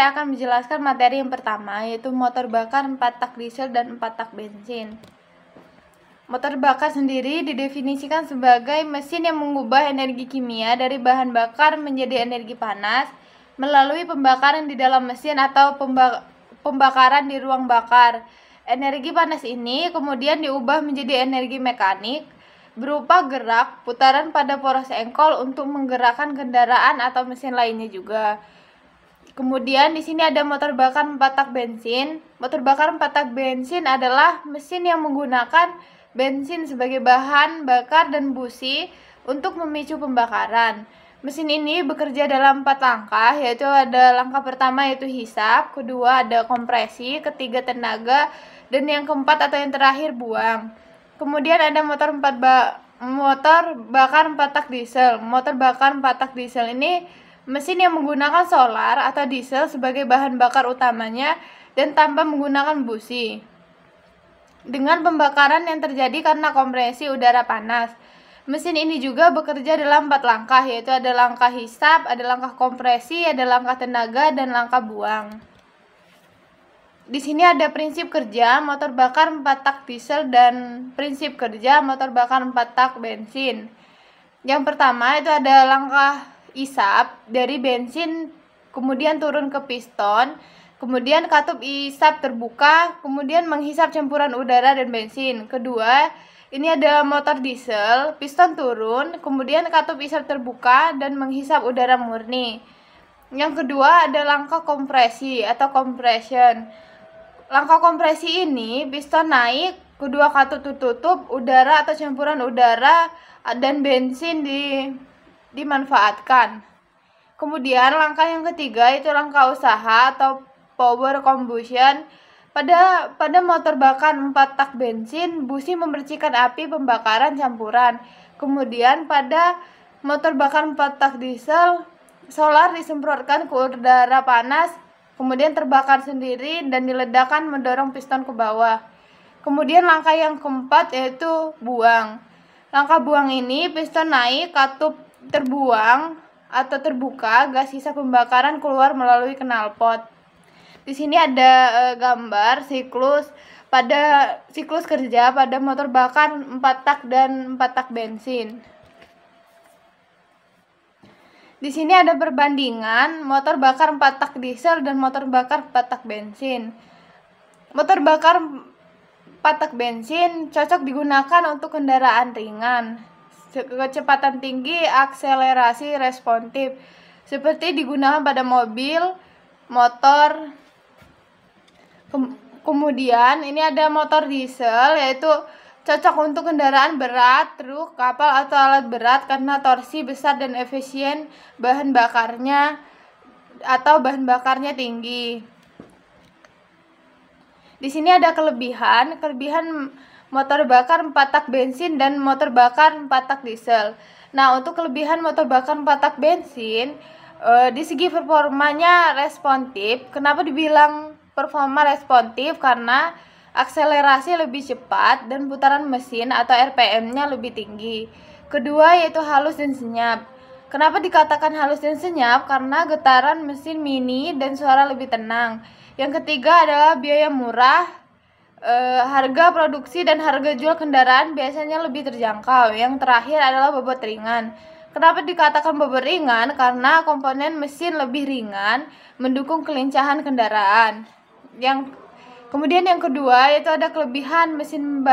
saya akan menjelaskan materi yang pertama, yaitu motor bakar 4 tak diesel dan 4 tak bensin. Motor bakar sendiri didefinisikan sebagai mesin yang mengubah energi kimia dari bahan bakar menjadi energi panas melalui pembakaran di dalam mesin atau pembakaran di ruang bakar. Energi panas ini kemudian diubah menjadi energi mekanik berupa gerak putaran pada poros engkol untuk menggerakkan kendaraan atau mesin lainnya juga. Kemudian di sini ada motor bakar 4 tak bensin. Motor bakar 4 tak bensin adalah mesin yang menggunakan bensin sebagai bahan bakar dan busi untuk memicu pembakaran. Mesin ini bekerja dalam 4 langkah, yaitu ada langkah pertama yaitu hisap, kedua ada kompresi, ketiga tenaga, dan yang keempat atau yang terakhir buang. Kemudian ada motor bakar 4 tak diesel. Motor bakar 4 tak diesel ini mesin yang menggunakan solar atau diesel sebagai bahan bakar utamanya dan tanpa menggunakan busi. Dengan pembakaran yang terjadi karena kompresi udara panas. Mesin ini juga bekerja dalam 4 langkah, yaitu ada langkah hisap, ada langkah kompresi, ada langkah tenaga, dan langkah buang. Di sini ada prinsip kerja motor bakar 4 tak diesel dan prinsip kerja motor bakar 4 tak bensin. Yang pertama itu ada langkah isap dari bensin kemudian turun ke piston, kemudian katup isap terbuka, kemudian menghisap campuran udara dan bensin. Kedua, ini ada motor diesel, piston turun, kemudian katup isap terbuka dan menghisap udara murni. Yang kedua ada langkah kompresi atau compression. Langkah kompresi ini piston naik, kedua katup tutup, udara atau campuran udara dan bensin dimanfaatkan. Kemudian langkah yang ketiga itu langkah usaha atau power combustion. Pada motor bakar 4 tak bensin, busi memercikan api pembakaran campuran. Kemudian pada motor bakar 4 tak diesel, solar disemprotkan ke udara panas, kemudian terbakar sendiri dan diledakkan mendorong piston ke bawah. Kemudian langkah yang keempat yaitu buang. Langkah buang ini piston naik, katup terbuang atau terbuka, gas sisa pembakaran keluar melalui knalpot. Di sini ada gambar siklus kerja pada motor bakar 4 tak dan 4 tak bensin. Di sini ada perbandingan motor bakar 4 tak diesel dan motor bakar 4 tak bensin. Motor bakar 4 tak bensin cocok digunakan untuk kendaraan ringan, kecepatan tinggi, akselerasi responsif, seperti digunakan pada mobil, motor. Kemudian ini ada motor diesel, yaitu cocok untuk kendaraan berat, truk, kapal atau alat berat karena torsi besar dan efisien bahan bakarnya tinggi. Di sini ada kelebihan motor bakar 4 tak bensin dan motor bakar 4 tak diesel. Nah, untuk kelebihan motor bakar 4 tak bensin, di segi performanya responsif. Kenapa dibilang performa responsif? Karena akselerasi lebih cepat dan putaran mesin atau RPM-nya lebih tinggi. Kedua yaitu halus dan senyap. Kenapa dikatakan halus dan senyap? Karena getaran mesin mini dan suara lebih tenang. Yang ketiga adalah biaya murah. Harga produksi dan harga jual kendaraan biasanya lebih terjangkau. Yang terakhir adalah bobot ringan. Kenapa dikatakan bobot ringan? Karena komponen mesin lebih ringan, mendukung kelincahan kendaraan. Kemudian yang kedua yaitu ada kelebihan mesin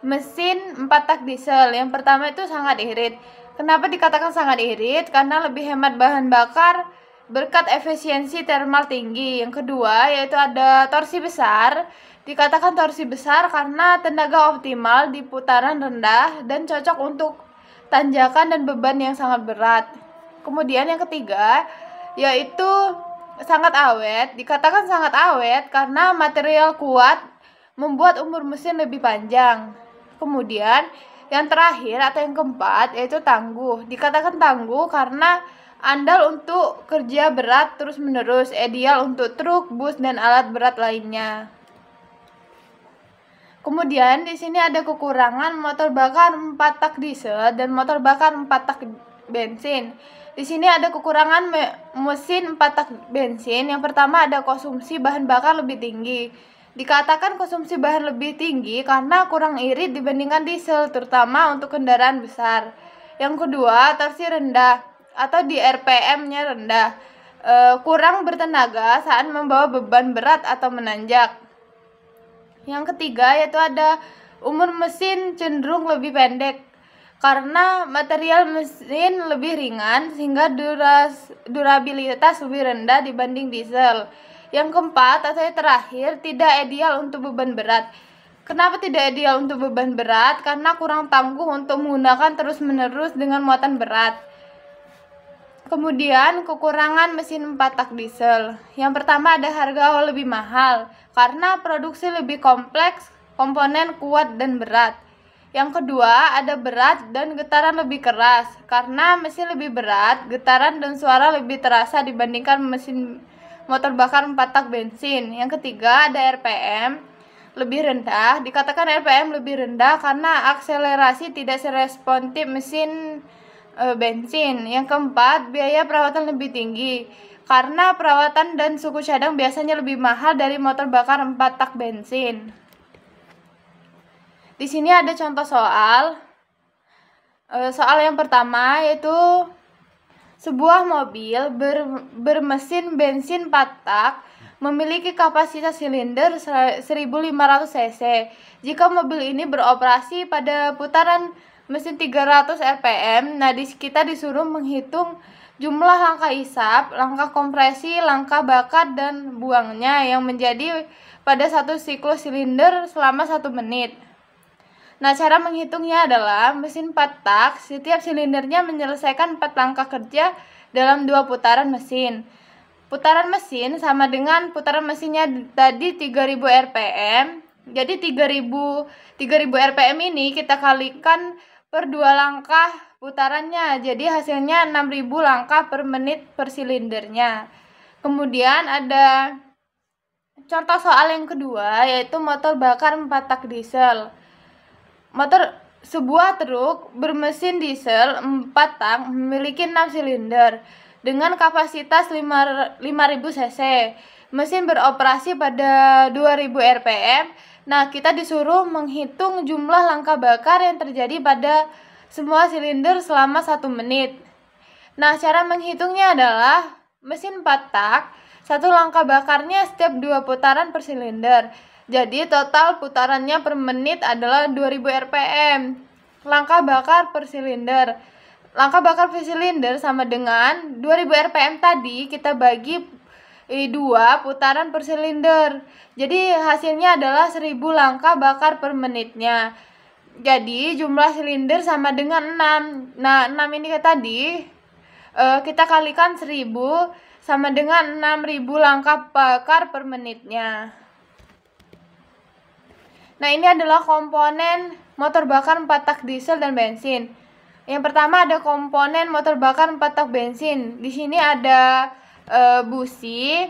4 tak diesel. Yang pertama itu sangat irit. Kenapa dikatakan sangat irit? Karena lebih hemat bahan bakar berkat efisiensi thermal tinggi. Yang kedua yaitu ada torsi besar. Dikatakan torsi besar karena tenaga optimal di putaran rendah dan cocok untuk tanjakan dan beban yang sangat berat. Kemudian yang ketiga yaitu sangat awet. Dikatakan sangat awet karena material kuat membuat umur mesin lebih panjang. Kemudian yang terakhir atau yang keempat yaitu tangguh. Dikatakan tangguh karena andal untuk kerja berat terus-menerus, ideal untuk truk, bus, dan alat berat lainnya. Kemudian di sini ada kekurangan motor bakar 4 tak diesel dan motor bakar 4 tak bensin. Di sini ada kekurangan mesin 4 tak bensin. Yang pertama ada konsumsi bahan bakar lebih tinggi. Dikatakan konsumsi bahan lebih tinggi karena kurang irit dibandingkan diesel, terutama untuk kendaraan besar. Yang kedua, torsi rendah atau di RPM-nya rendah. Kurang bertenaga saat membawa beban berat atau menanjak. Yang ketiga yaitu ada umur mesin cenderung lebih pendek karena material mesin lebih ringan sehingga durabilitas lebih rendah dibanding diesel. Yang keempat atau yang terakhir, tidak ideal untuk beban berat. Kenapa tidak ideal untuk beban berat? Karena kurang tangguh untuk menggunakan terus-menerus dengan muatan berat. Kemudian kekurangan mesin 4 tak diesel. Yang pertama ada harga lebih mahal karena produksi lebih kompleks, komponen kuat dan berat. Yang kedua ada berat dan getaran lebih keras karena mesin lebih berat, getaran dan suara lebih terasa dibandingkan mesin motor bakar 4 tak bensin. Yang ketiga ada RPM lebih rendah. Dikatakan RPM lebih rendah karena akselerasi tidak seresponsif mesin bensin. Yang keempat, biaya perawatan lebih tinggi karena perawatan dan suku cadang biasanya lebih mahal dari motor bakar 4 tak bensin. Di sini ada contoh soal. Soal yang pertama yaitu sebuah mobil bermesin bensin 4 tak memiliki kapasitas silinder 1500 cc. Jika mobil ini beroperasi pada putaran mesin 300 rpm, kita disuruh menghitung jumlah langkah isap, langkah kompresi, langkah bakar dan buangnya yang menjadi pada satu siklus silinder selama 1 menit. Cara menghitungnya adalah mesin 4 tak, setiap silindernya menyelesaikan 4 langkah kerja dalam 2 putaran mesin. Putaran mesin sama dengan putaran mesinnya tadi 3000 rpm. Jadi 3000 rpm ini kita kalikan per 2 langkah putarannya. Jadi hasilnya 6000 langkah per menit per silindernya. Kemudian ada contoh soal yang kedua yaitu motor bakar 4 tak diesel. Sebuah truk bermesin diesel 4 tak memiliki 6 silinder dengan kapasitas 5000 cc. Mesin beroperasi pada 2000 rpm. Kita disuruh menghitung jumlah langkah bakar yang terjadi pada semua silinder selama 1 menit. Cara menghitungnya adalah mesin 4 tak, 1 langkah bakarnya setiap 2 putaran per silinder. Jadi total putarannya per menit adalah 2000 rpm. Langkah bakar per silinder. Langkah bakar per silinder sama dengan 2000 rpm tadi kita bagi 2 putaran per silinder. Jadi hasilnya adalah 1000 langkah bakar per menitnya. Jadi jumlah silinder sama dengan 6. 6 ini tadi kita kalikan 1000 sama dengan 6000 langkah bakar per menitnya. Ini adalah komponen motor bakar 4 tak diesel dan bensin. Yang pertama ada komponen motor bakar 4 tak bensin. Di sini ada busi,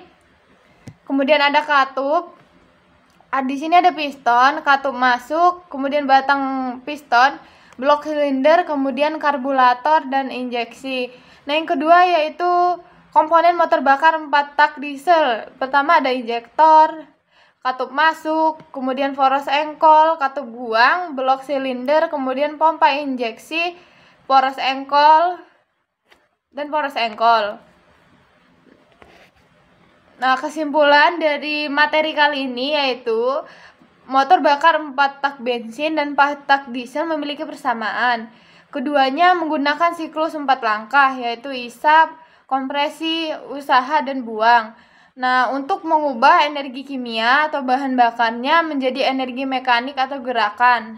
kemudian ada katup. Di sini ada piston, katup masuk, kemudian batang piston, blok silinder, kemudian karburator dan injeksi. Yang kedua yaitu komponen motor bakar 4 tak diesel. Pertama ada injektor, katup masuk, kemudian poros engkol, katup buang, blok silinder, kemudian pompa injeksi, poros engkol, dan poros engkol. Kesimpulan dari materi kali ini yaitu motor bakar 4 tak bensin dan 4 tak diesel memiliki persamaan. Keduanya menggunakan siklus 4 langkah yaitu isap, kompresi, usaha, dan buang. Untuk mengubah energi kimia atau bahan bakarnya menjadi energi mekanik atau gerakan.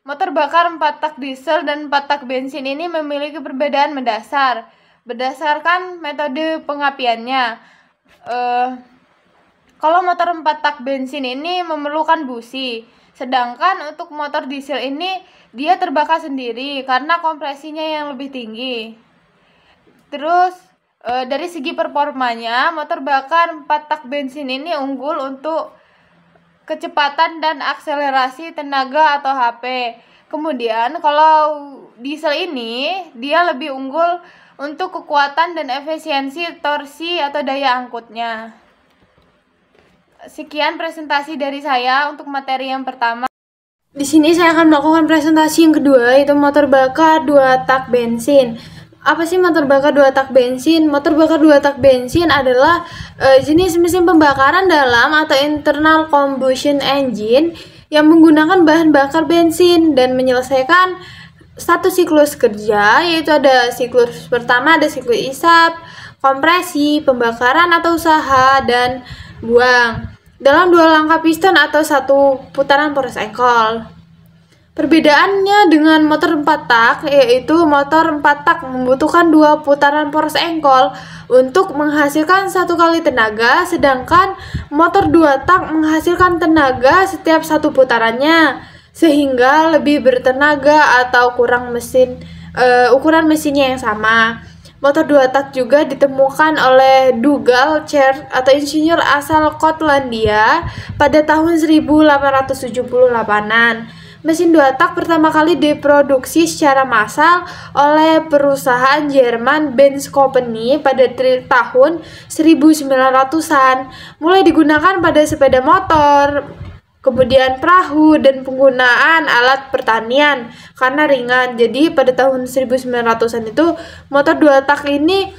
Motor bakar 4 tak diesel dan 4 tak bensin ini memiliki perbedaan mendasar berdasarkan metode pengapiannya. Kalau motor 4 tak bensin ini memerlukan busi, sedangkan untuk motor diesel ini dia terbakar sendiri karena kompresinya yang lebih tinggi. Terus dari segi performanya, motor bakar 4 tak bensin ini unggul untuk kecepatan dan akselerasi tenaga atau HP. Kemudian kalau diesel ini dia lebih unggul untuk kekuatan dan efisiensi torsi atau daya angkutnya. Sekian presentasi dari saya untuk materi yang pertama. Di sini saya akan melakukan presentasi yang kedua, yaitu motor bakar 2 tak bensin. Apa sih motor bakar 2 tak bensin? Motor bakar 2 tak bensin adalah jenis mesin pembakaran dalam atau internal combustion engine yang menggunakan bahan bakar bensin dan menyelesaikan satu siklus kerja, yaitu ada siklus pertama, ada siklus isap, kompresi, pembakaran atau usaha, dan buang dalam 2 langkah piston atau 1 putaran poros engkol. Perbedaannya dengan motor 4 tak, yaitu motor 4 tak membutuhkan 2 putaran poros engkol untuk menghasilkan 1 kali tenaga, sedangkan motor 2 tak menghasilkan tenaga setiap 1 putarannya, sehingga lebih bertenaga atau kurang ukuran mesinnya yang sama. Motor 2 tak juga ditemukan oleh Dougal Chair atau insinyur asal Skotlandia pada tahun 1878-an. Mesin 2 tak pertama kali diproduksi secara massal oleh perusahaan Jerman Benz Company pada tahun 1900-an. Mulai digunakan pada sepeda motor, kemudian perahu, dan penggunaan alat pertanian karena ringan. Jadi pada tahun 1900-an itu motor 2 tak ini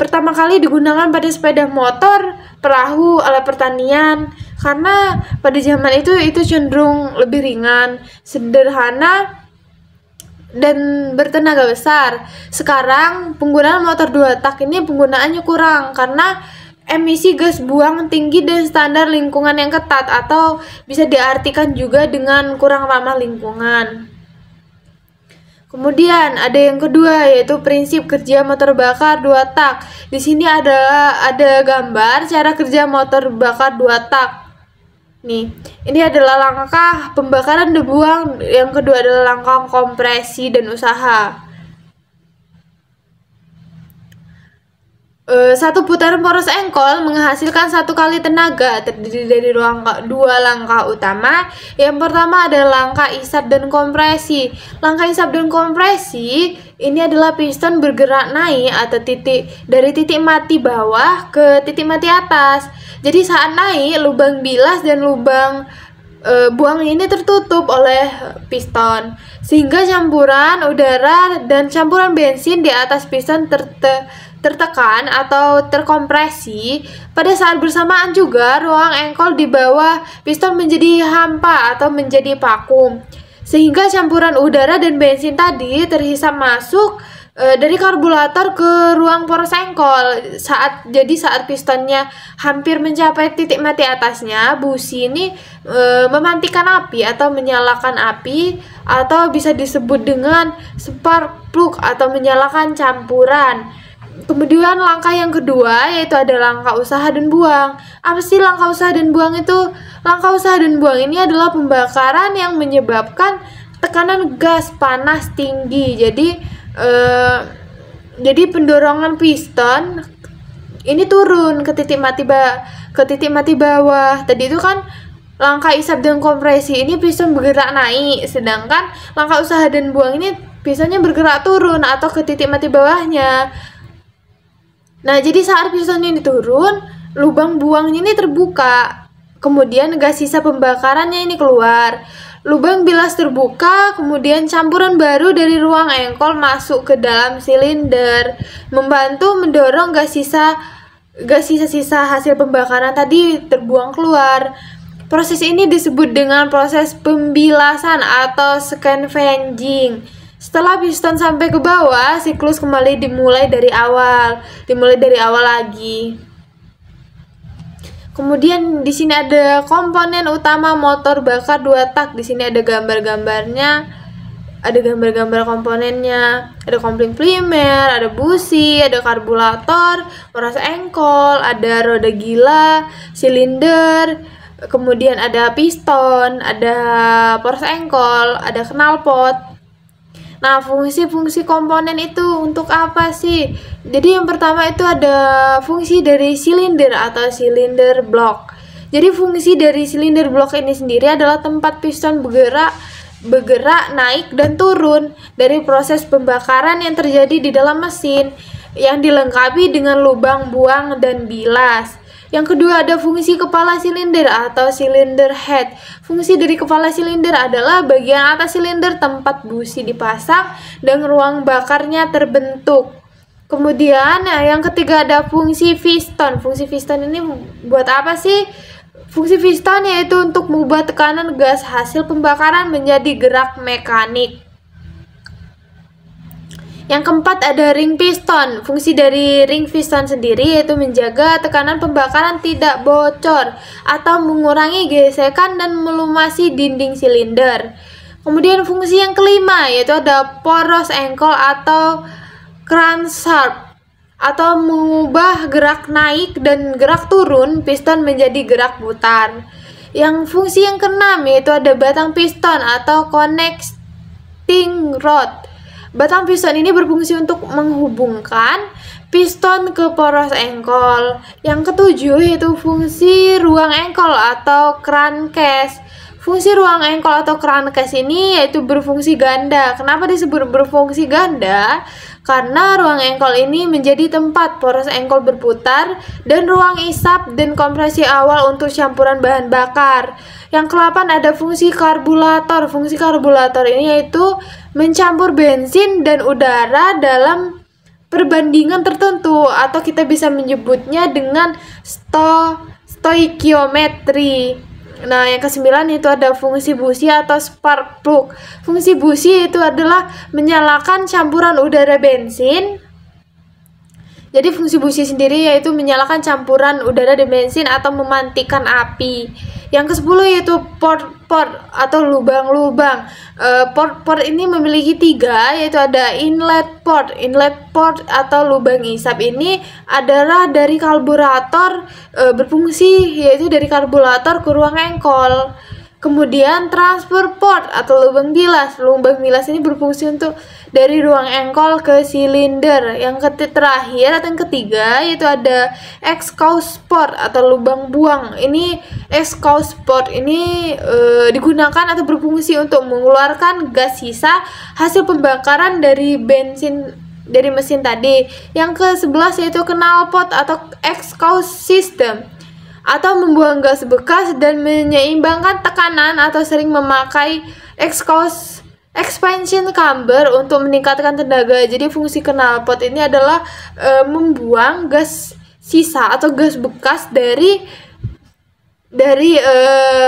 pertama kali digunakan pada sepeda motor, perahu, alat pertanian, karena pada zaman itu cenderung lebih ringan, sederhana, dan bertenaga besar. Sekarang penggunaan motor 2 tak ini penggunaannya kurang karena emisi gas buang tinggi dan standar lingkungan yang ketat, atau bisa diartikan juga dengan kurang ramah lingkungan. Kemudian ada yang kedua, yaitu prinsip kerja motor bakar 2 tak. Di sini ada gambar cara kerja motor bakar 2 tak. Nih, ini adalah langkah pembakaran dan buang. Yang kedua adalah langkah kompresi dan usaha. 1 putaran poros engkol menghasilkan 1 kali tenaga, terdiri dari 2 langkah utama. Yang pertama adalah langkah isap dan kompresi. Langkah isap dan kompresi ini adalah piston bergerak naik atau dari titik mati bawah ke titik mati atas. Jadi saat naik, lubang bilas dan lubang buang ini tertutup oleh piston, sehingga campuran udara dan campuran bensin di atas piston tertekan atau terkompresi. Pada saat bersamaan juga ruang engkol di bawah piston menjadi hampa atau menjadi vakum, sehingga campuran udara dan bensin tadi terhisap masuk dari karburator ke ruang poros engkol. Saat pistonnya hampir mencapai titik mati atasnya, busi ini memantikan api atau menyalakan api, atau bisa disebut dengan spark plug atau menyalakan campuran. Kemudian langkah yang kedua, yaitu ada langkah usaha dan buang. Apa sih langkah usaha dan buang itu? Langkah usaha dan buang ini adalah pembakaran yang menyebabkan tekanan gas panas tinggi. Jadi pendorongan piston ini turun ke titik mati bawah. Tadi itu kan langkah isap dan kompresi ini piston bergerak naik, sedangkan langkah usaha dan buang ini pistonnya bergerak turun atau ke titik mati bawahnya. Nah, jadi saat piston ini turun, lubang buangnya ini terbuka, kemudian gas sisa pembakarannya ini keluar. Lubang bilas terbuka, kemudian campuran baru dari ruang engkol masuk ke dalam silinder, membantu mendorong gas sisa-sisa hasil pembakaran tadi terbuang keluar. Proses ini disebut dengan proses pembilasan atau scavenging. Setelah piston sampai ke bawah, siklus kembali dimulai dari awal lagi. Kemudian di sini ada komponen utama motor bakar 2 tak. Di sini ada gambar-gambarnya, ada gambar-gambar komponennya. Ada kopling primer, ada busi, ada karburator, poros engkol, ada roda gila, silinder, kemudian ada piston, ada poros engkol, ada knalpot. Nah, fungsi-fungsi komponen itu untuk apa sih? Jadi yang pertama itu ada fungsi dari silinder atau silinder block. Jadi fungsi dari silinder block ini sendiri adalah tempat piston bergerak bergerak naik dan turun dari proses pembakaran yang terjadi di dalam mesin yang dilengkapi dengan lubang buang dan bilas. Yang kedua ada fungsi kepala silinder atau cylinder head. Fungsi dari kepala silinder adalah bagian atas silinder tempat busi dipasang dan ruang bakarnya terbentuk. Kemudian yang ketiga ada fungsi piston. Fungsi piston ini buat apa sih? Fungsi piston yaitu untuk mengubah tekanan gas hasil pembakaran menjadi gerak mekanik. Yang keempat ada ring piston. Fungsi dari ring piston sendiri yaitu menjaga tekanan pembakaran tidak bocor atau mengurangi gesekan dan melumasi dinding silinder. Kemudian fungsi yang kelima yaitu ada poros engkol atau crankshaft atau mengubah gerak naik dan gerak turun piston menjadi gerak putar. Yang fungsi yang keenam yaitu ada batang piston atau connecting rod. Batang piston ini berfungsi untuk menghubungkan piston ke poros engkol. Yang ketujuh yaitu fungsi ruang engkol atau crankcase. Fungsi ruang engkol atau crankcase ini yaitu berfungsi ganda. Kenapa disebut berfungsi ganda? Karena ruang engkol ini menjadi tempat poros engkol berputar dan ruang isap dan kompresi awal untuk campuran bahan bakar. Yang ke-8 ada fungsi karburator. Fungsi karburator ini yaitu mencampur bensin dan udara dalam perbandingan tertentu atau kita bisa menyebutnya dengan stoikiometri. Nah, yang ke-9 itu ada fungsi busi atau spark plug. Fungsi busi itu adalah menyalakan campuran udara bensin. Jadi fungsi busi sendiri yaitu menyalakan campuran udara dan bensin atau memantikan api. Yang ke-10 yaitu port atau lubang-lubang. Port ini memiliki 3, yaitu ada inlet port. Inlet port atau lubang isap ini adalah dari karburator berfungsi yaitu dari karburator ke ruang engkol. Kemudian transfer port atau lubang bilas. Lubang bilas ini berfungsi untuk dari ruang engkol ke silinder. Yang terakhir atau yang ketiga yaitu ada exhaust port atau lubang buang. Ini exhaust port ini digunakan atau berfungsi untuk mengeluarkan gas sisa hasil pembakaran dari mesin tadi. Yang ke-11 yaitu knalpot atau exhaust system atau membuang gas bekas dan menyeimbangkan tekanan atau sering memakai exhaust expansion chamber untuk meningkatkan tenaga. Jadi fungsi knalpot ini adalah membuang gas sisa atau gas bekas dari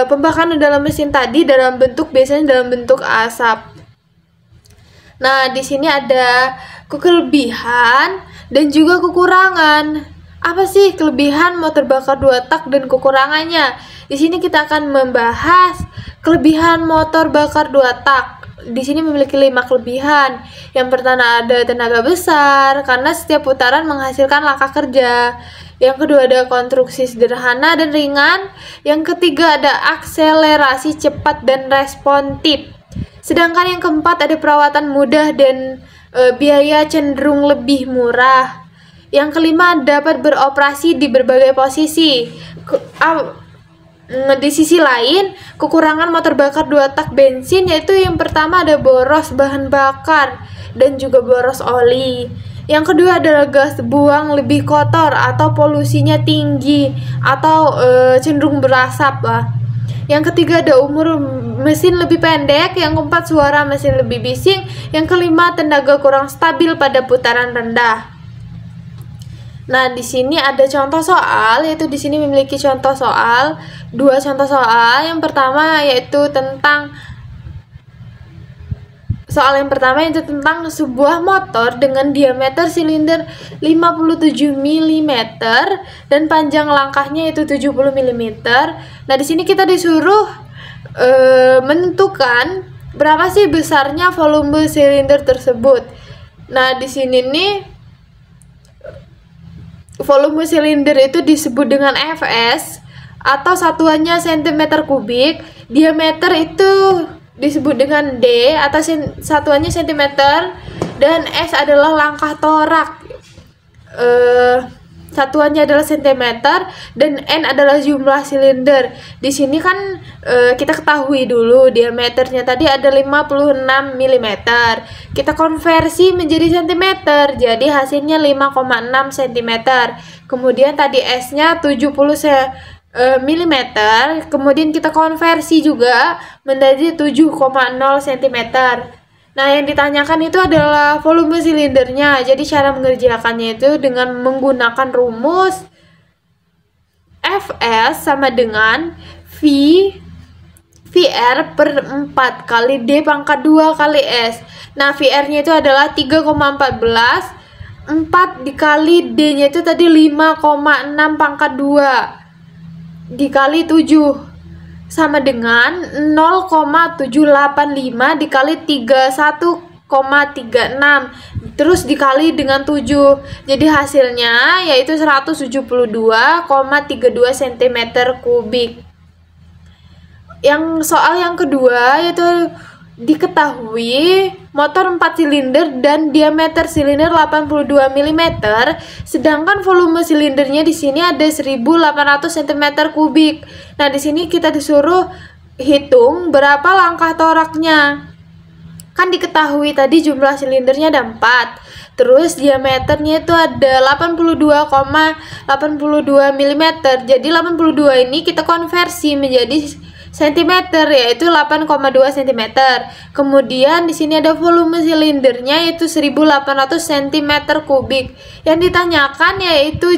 pembakaran dalam mesin tadi biasanya dalam bentuk asap. Nah, di sini ada kelebihan dan juga kekurangan. Apa sih kelebihan motor bakar 2 tak dan kekurangannya? Di sini kita akan membahas kelebihan motor bakar 2 tak. Di sini memiliki 5 kelebihan. Yang pertama ada tenaga besar karena setiap putaran menghasilkan langkah kerja. Yang kedua ada konstruksi sederhana dan ringan. Yang ketiga ada akselerasi cepat dan responsif. Sedangkan yang keempat ada perawatan mudah dan biaya cenderung lebih murah. Yang kelima dapat beroperasi di berbagai posisi. Di sisi lain, kekurangan motor bakar 2 tak bensin yaitu yang pertama ada boros bahan bakar dan juga boros oli. Yang kedua adalah gas buang lebih kotor atau polusinya tinggi atau cenderung berasap lah. Yang ketiga ada umur mesin lebih pendek. Yang keempat suara mesin lebih bising. Yang kelima tenaga kurang stabil pada putaran rendah. Nah, di sini ada contoh soal, yaitu di sini memiliki contoh soal, 2 contoh soal. Yang pertama yaitu tentang sebuah motor dengan diameter silinder 57 mm dan panjang langkahnya itu 70 mm. Nah, di sini kita disuruh menentukan berapa sih besarnya volume silinder tersebut. Nah, di sini nih volume silinder itu disebut dengan Fs atau satuannya cm kubik, diameter itu disebut dengan D atau satuannya cm, dan S adalah langkah torak. satuannya adalah sentimeter, dan N adalah jumlah silinder. Di sini kan kita ketahui dulu diameternya tadi ada 56 mm. Kita konversi menjadi sentimeter, jadi hasilnya 5,6 cm. Kemudian tadi S-nya 70 mm, kemudian kita konversi juga menjadi 7,0 cm. Nah, yang ditanyakan itu adalah volume silindernya. Jadi cara mengerjakannya itu dengan menggunakan rumus Fs sama dengan VR per 4 kali D pangkat 2 kali S. Nah, VR-nya itu adalah 3,14, 4 dikali D-nya itu tadi 5,6 pangkat 2 dikali 7 sama dengan 0,785 dikali 31,36 terus dikali dengan 7. Jadi hasilnya yaitu 172,32 cm kubik. Yang soal yang kedua yaitu diketahui motor 4 silinder dan diameter silinder 82 mm, sedangkan volume silindernya di sini ada 1800 cm kubik. Nah, di sini kita disuruh hitung berapa langkah toraknya. Kan diketahui tadi jumlah silindernya ada 4. Terus diameternya itu ada 82,82 mm. Jadi 82 ini kita konversi menjadi cm, yaitu 8,2 cm. Kemudian di sini ada volume silindernya yaitu 1800 cm kubik. Yang ditanyakan yaitu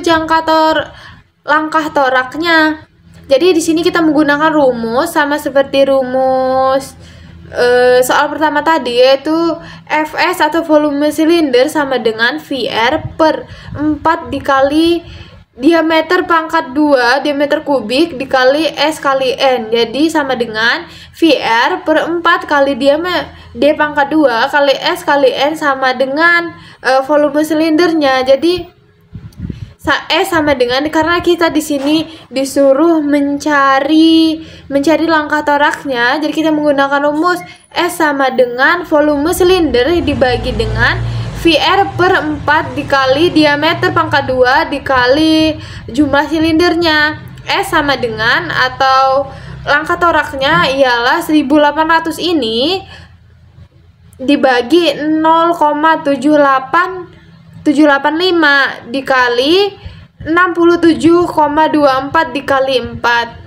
langkah toraknya. Jadi di sini kita menggunakan rumus sama seperti rumus soal pertama tadi, yaitu Fs atau volume silinder sama dengan VR per 4 dikali diameter pangkat 2 diameter kubik dikali S kali N. Jadi sama dengan VR per 4 kali diameter D pangkat 2 kali S kali N sama dengan volume silindernya. Jadi S sama dengan, karena kita di sini disuruh mencari langkah toraknya, jadi kita menggunakan rumus S sama dengan volume silinder dibagi dengan VR per 4 dikali diameter pangkat 2 dikali jumlah silindernya. S sama dengan, atau langkah toraknya ialah 1800 ini dibagi 0,785 dikali 67,24 dikali 4.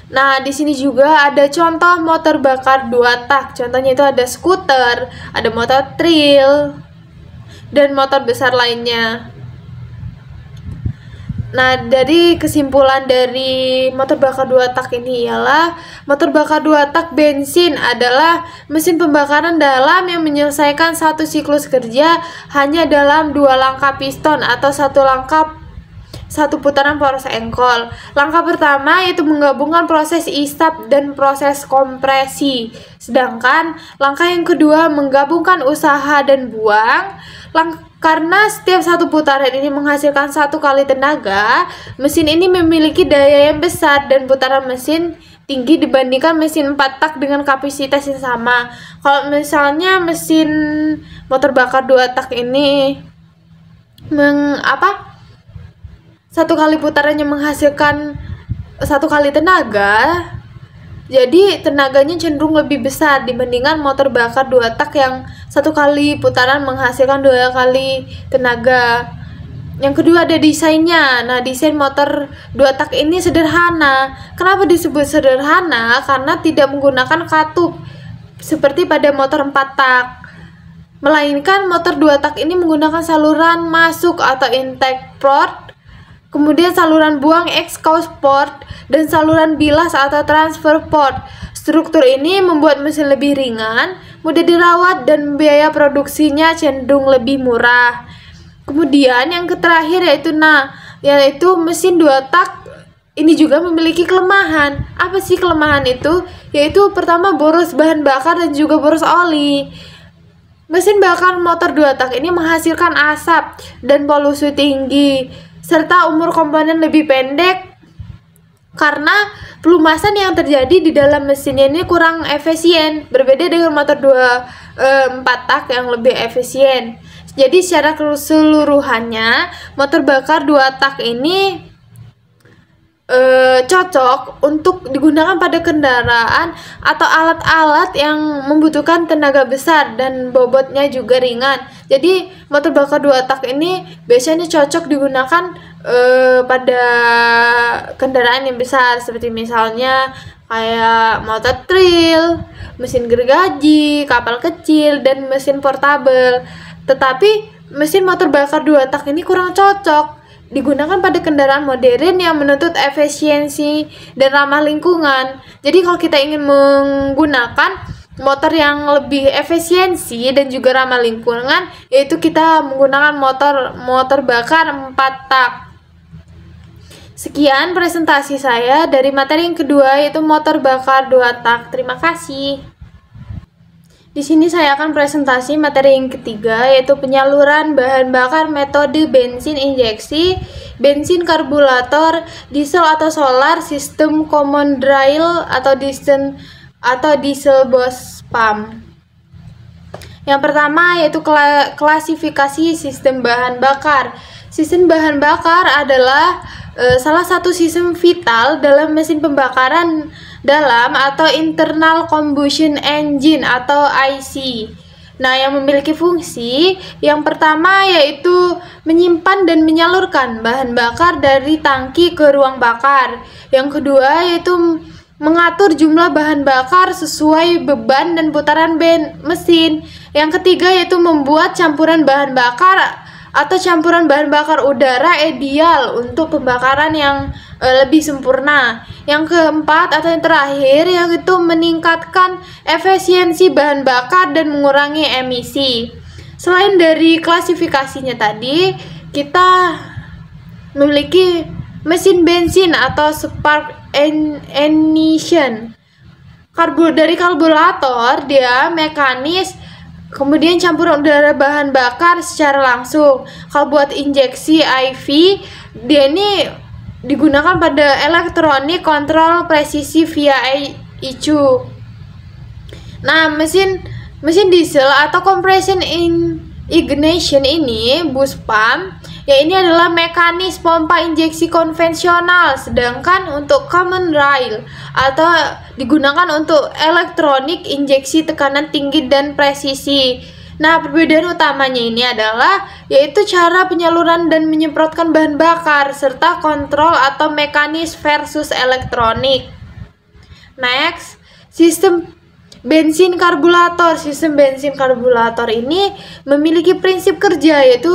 Nah, di sini juga ada contoh motor bakar 2 tak. Contohnya itu ada skuter, ada motor trail, dan motor besar lainnya. Nah, dari kesimpulan dari motor bakar 2 tak ini ialah motor bakar 2 tak bensin adalah mesin pembakaran dalam yang menyelesaikan satu siklus kerja hanya dalam 2 langkah piston atau satu putaran poros engkol. Langkah pertama yaitu menggabungkan proses isap dan proses kompresi. Sedangkan langkah yang kedua menggabungkan usaha dan buang. Karena setiap satu putaran ini menghasilkan 1 kali tenaga, mesin ini memiliki daya yang besar dan putaran mesin tinggi dibandingkan mesin 4 tak dengan kapasitas yang sama. Kalau misalnya mesin motor bakar 2 tak ini 1 kali putarannya menghasilkan 1 kali tenaga, jadi tenaganya cenderung lebih besar dibandingkan motor bakar 2 tak yang 1 kali putaran menghasilkan 2 kali tenaga. Yang kedua ada desainnya. Nah, desain motor 2 tak ini sederhana. Kenapa disebut sederhana? Karena tidak menggunakan katup seperti pada motor 4 tak. Melainkan motor 2 tak ini menggunakan saluran masuk atau intake port, kemudian saluran buang exhaust port, dan saluran bilas atau transfer port. Struktur ini membuat mesin lebih ringan, mudah dirawat, dan biaya produksinya cenderung lebih murah. Kemudian yang terakhir yaitu mesin 2 tak ini juga memiliki kelemahan. Apa sih kelemahan itu? Yaitu pertama boros bahan bakar dan juga boros oli. Mesin bakar motor 2 tak ini menghasilkan asap dan polusi tinggi, serta umur komponen lebih pendek karena pelumasan yang terjadi di dalam mesin ini kurang efisien, berbeda dengan motor 4 tak yang lebih efisien. Jadi secara keseluruhannya motor bakar 2 tak ini cocok untuk digunakan pada kendaraan atau alat-alat yang membutuhkan tenaga besar dan bobotnya juga ringan. Jadi motor bakar 2 tak ini biasanya cocok digunakan pada kendaraan yang besar, seperti misalnya kayak motor trail, mesin gergaji, kapal kecil, dan mesin portabel. Tetapi mesin motor bakar 2 tak ini kurang cocok digunakan pada kendaraan modern yang menuntut efisiensi dan ramah lingkungan. Jadi kalau kita ingin menggunakan motor yang lebih efisiensi dan juga ramah lingkungan, yaitu kita menggunakan motor bakar 4 tak. Sekian presentasi saya dari materi yang kedua, yaitu motor bakar 2 tak. Terima kasih. Di sini saya akan presentasi materi yang ketiga, yaitu penyaluran bahan bakar metode bensin injeksi, bensin karburator, diesel atau solar, sistem common rail atau diesel bus pump. Yang pertama yaitu klasifikasi sistem bahan bakar. Sistem bahan bakar adalah salah satu sistem vital dalam mesin pembakaran dalam atau internal combustion engine atau IC. Nah, yang memiliki fungsi yang pertama yaitu menyimpan dan menyalurkan bahan bakar dari tangki ke ruang bakar. Yang kedua yaitu mengatur jumlah bahan bakar sesuai beban dan putaran mesin. Yang ketiga yaitu membuat campuran bahan bakar atau campuran bahan bakar udara ideal untuk pembakaran yang lebih sempurna. Yang keempat atau yang terakhir yaitu meningkatkan efisiensi bahan bakar dan mengurangi emisi. Selain dari klasifikasinya tadi, kita memiliki mesin bensin atau spark ignition. Dari karburator dia mekanis, kemudian campuran udara bahan bakar secara langsung. Kalau buat injeksi IV, dia ini digunakan pada elektronik kontrol presisi via ECU. Nah, mesin diesel atau compression ignition ini, bus pump, ya ini adalah mekanis pompa injeksi konvensional, sedangkan untuk common rail atau digunakan untuk elektronik injeksi tekanan tinggi dan presisi. Nah, perbedaan utamanya ini adalah yaitu cara penyaluran dan menyemprotkan bahan bakar serta kontrol atau mekanis versus elektronik. Next, sistem bensin karburator. Sistem bensin karburator ini memiliki prinsip kerja yaitu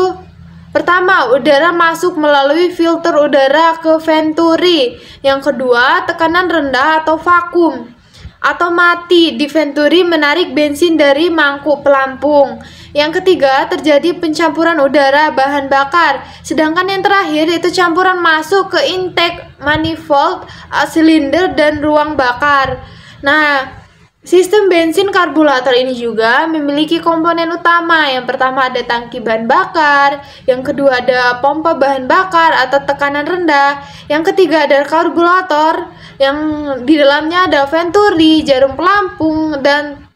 pertama, udara masuk melalui filter udara ke venturi. Yang kedua, tekanan rendah atau vakum atau mati di venturi menarik bensin dari mangkuk pelampung. Yang ketiga, terjadi pencampuran udara bahan bakar. Sedangkan yang terakhir itu campuran masuk ke intake manifold, silinder, dan ruang bakar. Nah, sistem bensin karburator ini juga memiliki komponen utama. Yang pertama ada tangki bahan bakar, yang kedua ada pompa bahan bakar atau tekanan rendah, yang ketiga ada karburator, yang di dalamnya ada venturi, jarum pelampung, dan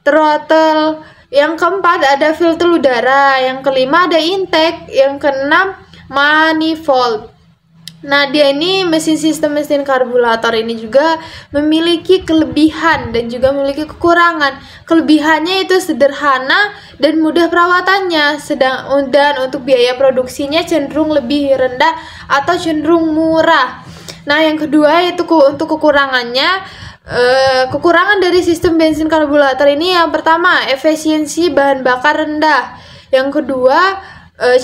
throttle. Yang keempat ada filter udara, yang kelima ada intake, yang keenam manifold. Nah, dia ini sistem mesin karburator ini juga memiliki kelebihan dan juga memiliki kekurangan. Kelebihannya itu sederhana dan mudah perawatannya, dan untuk biaya produksinya cenderung lebih rendah atau cenderung murah. Nah, yang kedua itu untuk kekurangannya, kekurangan dari sistem bensin karburator ini yang pertama efisiensi bahan bakar rendah, yang kedua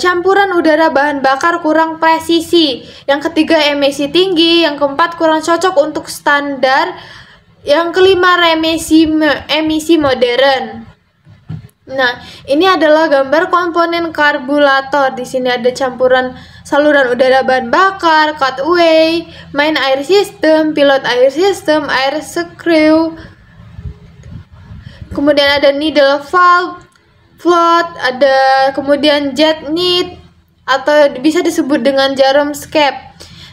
campuran udara bahan bakar kurang presisi, yang ketiga emisi tinggi, yang keempat kurang cocok untuk standar, yang kelima emisi modern. Nah, ini adalah gambar komponen karburator. Di sini ada campuran saluran udara bahan bakar, cutaway, main air system, pilot air system, air screw, kemudian ada needle valve, float, ada kemudian jet nit atau bisa disebut dengan jarum skep,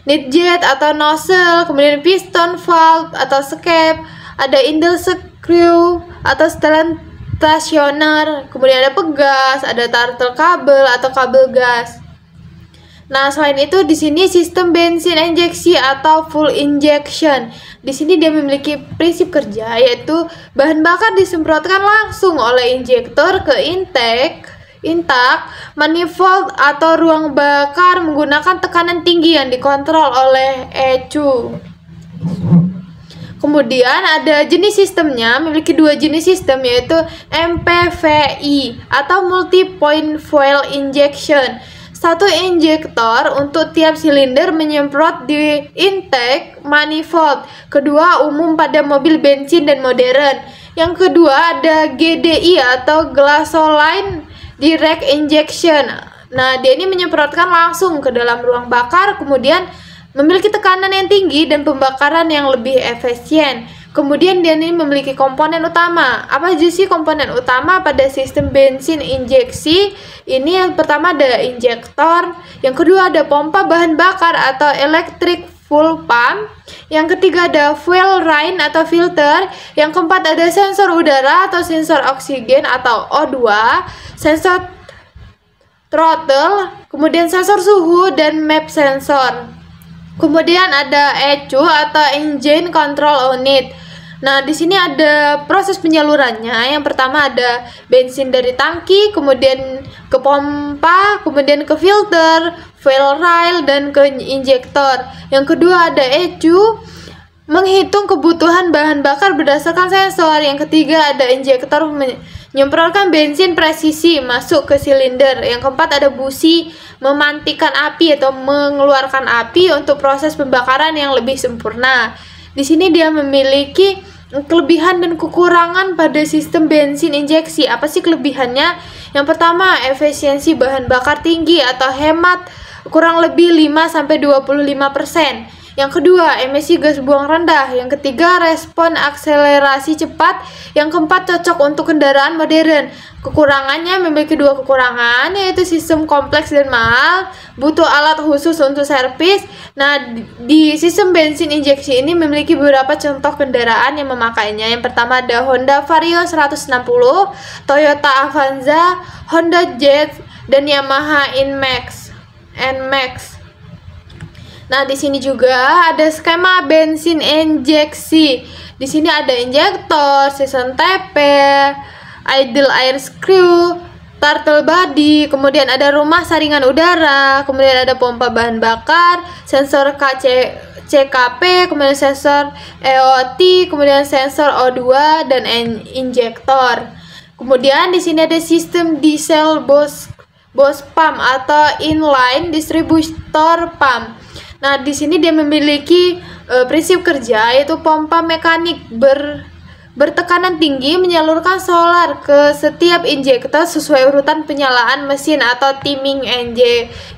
nit jet atau nozzle, kemudian piston valve atau skep, ada indle screw atau setelan stasioner, kemudian ada pegas, ada turtle kabel atau kabel gas. Nah, selain itu di sini sistem bensin injeksi atau full injection. Di sini dia memiliki prinsip kerja, yaitu bahan bakar disemprotkan langsung oleh injektor ke intake, manifold atau ruang bakar menggunakan tekanan tinggi yang dikontrol oleh ECU. Kemudian ada jenis sistemnya, memiliki dua jenis sistem, yaitu MPVI atau multi point fuel injection. Satu injektor untuk tiap silinder menyemprot di intake manifold. Kedua umum pada mobil bensin dan modern. Yang kedua ada GDI atau gasoline direct injection. Nah, dia ini menyemprotkan langsung ke dalam ruang bakar, kemudian memiliki tekanan yang tinggi dan pembakaran yang lebih efisien. Kemudian dia ini memiliki komponen utama. Apa aja sih komponen utama pada sistem bensin injeksi? Ini yang pertama ada injektor, yang kedua ada pompa bahan bakar atau electric fuel pump, yang ketiga ada fuel line atau filter, yang keempat ada sensor udara atau sensor oksigen atau O2, sensor throttle, kemudian sensor suhu dan map sensor. Kemudian ada ECU atau Engine Control Unit. Nah, di sini ada proses penyalurannya. Yang pertama ada bensin dari tangki, kemudian ke pompa, kemudian ke filter, fuel rail, dan ke injektor. Yang kedua ada ECU, menghitung kebutuhan bahan bakar berdasarkan sensor. Yang ketiga ada injektor, menyemprotkan bensin presisi masuk ke silinder. Yang keempat ada busi, memantikan api atau mengeluarkan api untuk proses pembakaran yang lebih sempurna. Di sini dia memiliki kelebihan dan kekurangan pada sistem bensin injeksi. Apa sih kelebihannya? Yang pertama, efisiensi bahan bakar tinggi atau hemat kurang lebih 5-25%. Yang kedua, emisi gas buang rendah. Yang ketiga, respon akselerasi cepat. Yang keempat, cocok untuk kendaraan modern. Kekurangannya memiliki dua kekurangan, yaitu sistem kompleks dan mahal, butuh alat khusus untuk servis. Nah, di sistem bensin injeksi ini memiliki beberapa contoh kendaraan yang memakainya. Yang pertama ada Honda Vario 160, Toyota Avanza, Honda Jazz, dan Yamaha NMAX. Nah, di sini juga ada skema bensin injeksi. Di sini ada injektor, season TP, idle air screw, turtle body, kemudian ada rumah saringan udara, kemudian ada pompa bahan bakar, sensor CKP, kemudian sensor EOT, kemudian sensor O2 dan injektor. Kemudian di sini ada sistem diesel Bosch pump atau inline distributor pump. Nah, di sini dia memiliki prinsip kerja, yaitu pompa mekanik bertekanan tinggi menyalurkan solar ke setiap injektor sesuai urutan penyalaan mesin atau timing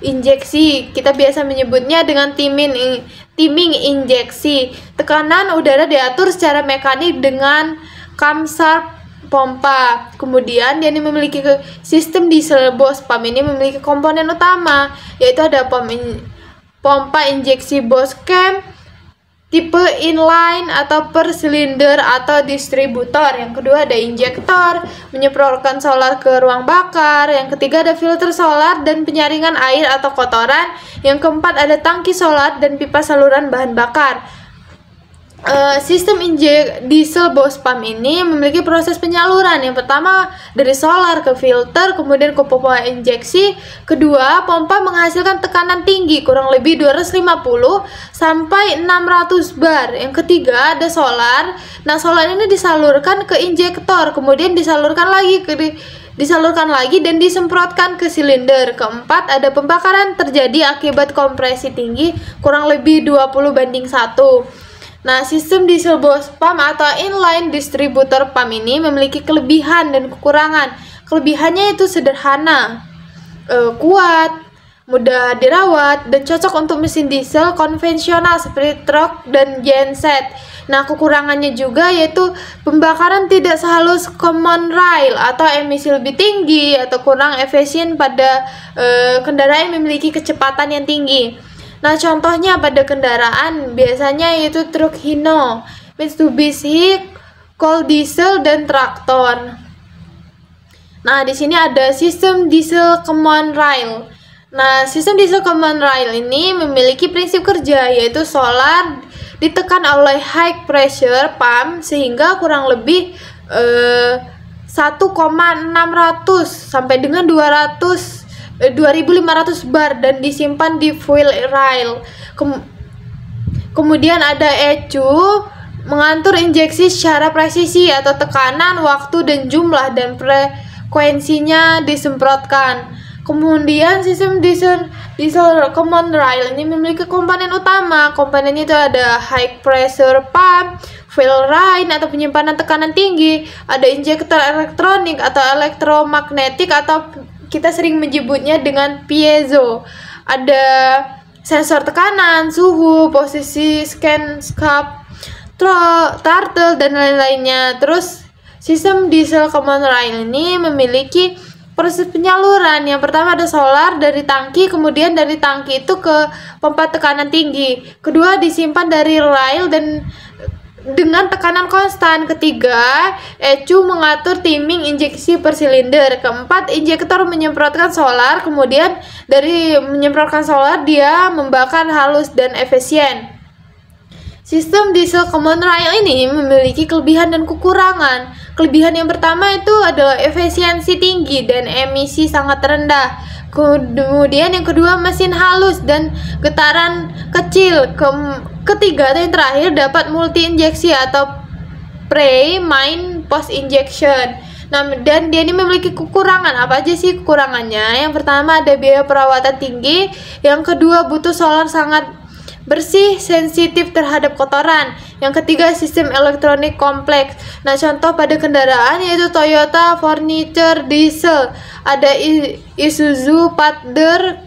injeksi. Kita biasa menyebutnya dengan timing injeksi. Tekanan udara diatur secara mekanik dengan camshaft pompa. Kemudian dia ini memiliki sistem diesel Bosch pump ini memiliki komponen utama, yaitu ada pompa injeksi Bosch Cam tipe inline atau per silinder atau distributor. Yang kedua ada injektor, menyemprotkan solar ke ruang bakar. Yang ketiga ada filter solar dan penyaringan air atau kotoran. Yang keempat ada tangki solar dan pipa saluran bahan bakar. Sistem diesel Bosch pump ini memiliki proses penyaluran. Yang pertama dari solar ke filter, kemudian ke pompa injeksi. Kedua, pompa menghasilkan tekanan tinggi kurang lebih 250 sampai 600 bar. Yang ketiga ada solar. Nah, solar ini disalurkan ke injektor, kemudian disalurkan lagi dan disemprotkan ke silinder. Keempat, ada pembakaran terjadi akibat kompresi tinggi kurang lebih 20:1. Nah, sistem diesel Bosch pump atau inline distributor pump ini memiliki kelebihan dan kekurangan. Kelebihannya itu sederhana, kuat, mudah dirawat, dan cocok untuk mesin diesel konvensional seperti truk dan genset. Nah, kekurangannya juga yaitu pembakaran tidak sehalus common rail atau emisi lebih tinggi atau kurang efisien pada kendaraan yang memiliki kecepatan yang tinggi. Nah, contohnya pada kendaraan biasanya yaitu truk Hino, Mitsubishi, Colt Diesel, dan traktor. Nah, di sini ada sistem diesel command rail. Nah, sistem diesel command rail ini memiliki prinsip kerja, yaitu solar ditekan oleh high pressure pump sehingga kurang lebih 1,600 sampai dengan 2500 bar dan disimpan di fuel rail. Kemudian ada ECU mengatur injeksi secara presisi atau tekanan, waktu dan jumlah dan frekuensinya disemprotkan. Kemudian sistem diesel command rail ini memiliki komponen utama. Komponennya itu ada high pressure pump, fuel rail atau penyimpanan tekanan tinggi, ada injektor elektronik atau elektromagnetik atau kita sering menyebutnya dengan piezo, ada sensor tekanan, suhu, posisi scan scope, turtle dan lain-lainnya. Terus sistem diesel command rail ini memiliki proses penyaluran. Yang pertama ada solar dari tangki, kemudian dari tangki itu ke pompa tekanan tinggi. Kedua disimpan dari rail dan dengan tekanan konstan. Ketiga, ECU mengatur timing injeksi per silinder. Keempat, injektor menyemprotkan solar, kemudian dari menyemprotkan solar dia membakar halus dan efisien. Sistem diesel command rail ini memiliki kelebihan dan kekurangan. Kelebihan yang pertama itu adalah efisiensi tinggi dan emisi sangat rendah. Kemudian yang kedua, mesin halus dan getaran kecil. Ketiga atau yang terakhir, dapat multi injeksi atau pre, main, post injection. Nah, dan dia ini memiliki kekurangan. Apa aja sih kekurangannya? Yang pertama ada biaya perawatan tinggi. Yang kedua butuh solar sangat bersih, sensitif terhadap kotoran. Yang ketiga, sistem elektronik kompleks. Nah, contoh pada kendaraan yaitu Toyota Furniture Diesel, ada Isuzu Panther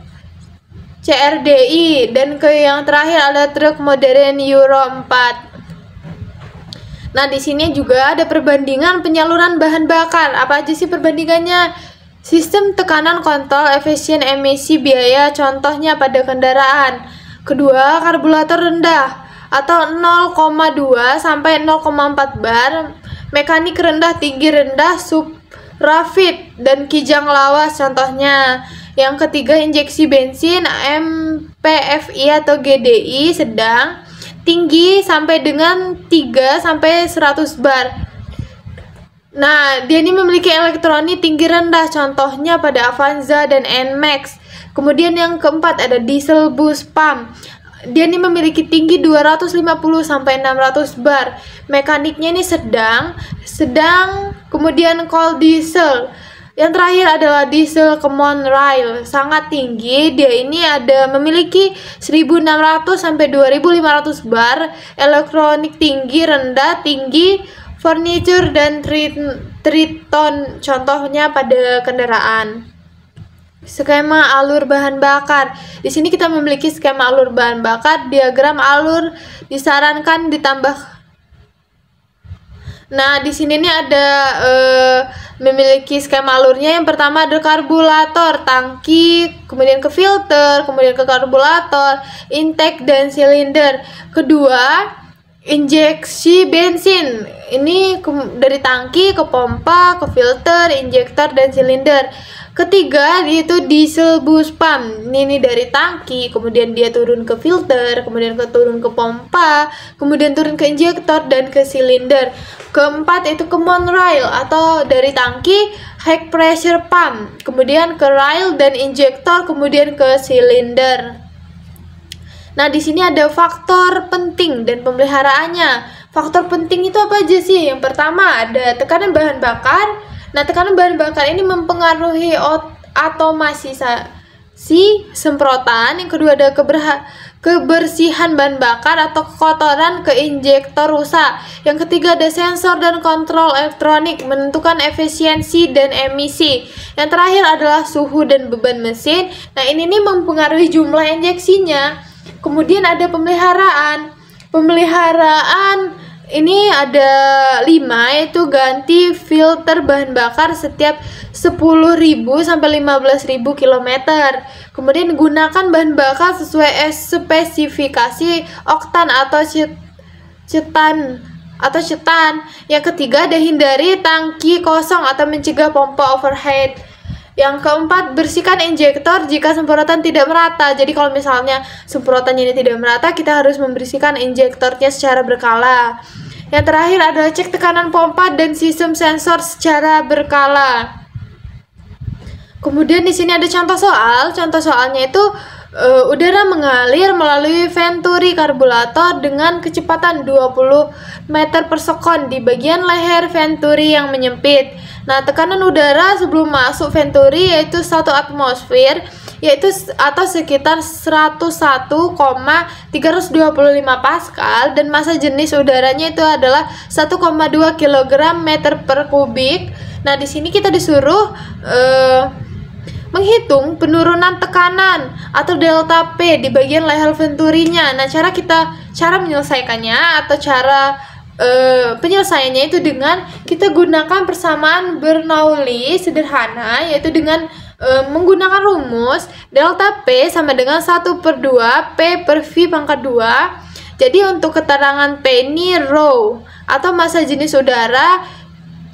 CRDI, dan yang terakhir ada truk modern Euro 4. Nah, di sini juga ada perbandingan penyaluran bahan bakar. Apa aja sih perbandingannya? Sistem tekanan kontrol efisien emisi biaya, contohnya pada kendaraan. Kedua, karburator rendah atau 0,2 sampai 0,4 bar, mekanik rendah, tinggi rendah, sub rapid dan kijang lawas contohnya. Yang ketiga, injeksi bensin MPFI atau GDI sedang, tinggi sampai dengan 3 sampai 100 bar. Nah, dia ini memiliki elektronik tinggi rendah, contohnya pada Avanza dan NMAX. Kemudian yang keempat ada diesel boost pump. Dia ini memiliki tinggi 250 sampai 600 bar. Mekaniknya ini sedang. Kemudian cold diesel. Yang terakhir adalah diesel command rail, sangat tinggi. Dia ini memiliki 1600 sampai 2500 bar. Elektronik tinggi, rendah, tinggi, furniture dan triton contohnya pada kendaraan. Skema alur bahan bakar. Di sini kita memiliki skema alur bahan bakar, diagram alur disarankan ditambah. Nah, di sini nih ada memiliki skema alurnya. Yang pertama ada karburator, tangki, kemudian ke filter, kemudian ke karburator, intake dan silinder. Kedua, injeksi bensin. Ini dari tangki ke pompa, ke filter, injektor dan silinder. Ketiga, itu diesel boost pump. Ini dari tangki, kemudian dia turun ke filter, kemudian turun ke pompa, kemudian turun ke injektor dan ke silinder. Keempat itu command rail atau dari tangki, high pressure pump, kemudian ke rail dan injektor, kemudian ke silinder. Nah, di sini ada faktor penting dan pemeliharaannya. Faktor penting itu apa aja sih? Yang pertama ada tekanan bahan bakar. Nah, tekanan bahan bakar ini mempengaruhi otomasi semprotan. Yang kedua ada kebersihan bahan bakar atau kotoran ke injektor rusak. Yang ketiga ada sensor dan kontrol elektronik menentukan efisiensi dan emisi. Yang terakhir adalah suhu dan beban mesin. Nah, ini nih mempengaruhi jumlah injeksinya. Kemudian ada pemeliharaan. Ini ada 5, yaitu ganti filter bahan bakar setiap 10.000 sampai 15.000 km. Kemudian gunakan bahan bakar sesuai spesifikasi oktan atau cetan atau cetan. Yang ketiga ada hindari tangki kosong atau mencegah pompa overhead. Yang keempat, bersihkan injektor jika semprotan tidak merata. Jadi kalau misalnya semprotannya ini tidak merata, kita harus membersihkan injektornya secara berkala. Yang terakhir adalah cek tekanan pompa dan sistem sensor secara berkala. Kemudian di sini ada contoh soal. Contoh soalnya itu udara mengalir melalui venturi karburator dengan kecepatan 20 meter per sekon di bagian leher venturi yang menyempit. Nah, tekanan udara sebelum masuk venturi yaitu 1 atmosfer, yaitu atau sekitar 101,325 Pascal, dan massa jenis udaranya itu adalah 1,2 kg meter per kubik. Nah, di sini kita disuruh menghitung penurunan tekanan atau delta P di bagian leher venturinya. Nah, cara menyelesaikannya atau cara penyelesaiannya itu dengan kita gunakan persamaan Bernoulli sederhana, yaitu dengan menggunakan rumus delta P sama dengan 1/2 P per V pangkat 2. Jadi untuk keterangan P ini rho atau massa jenis udara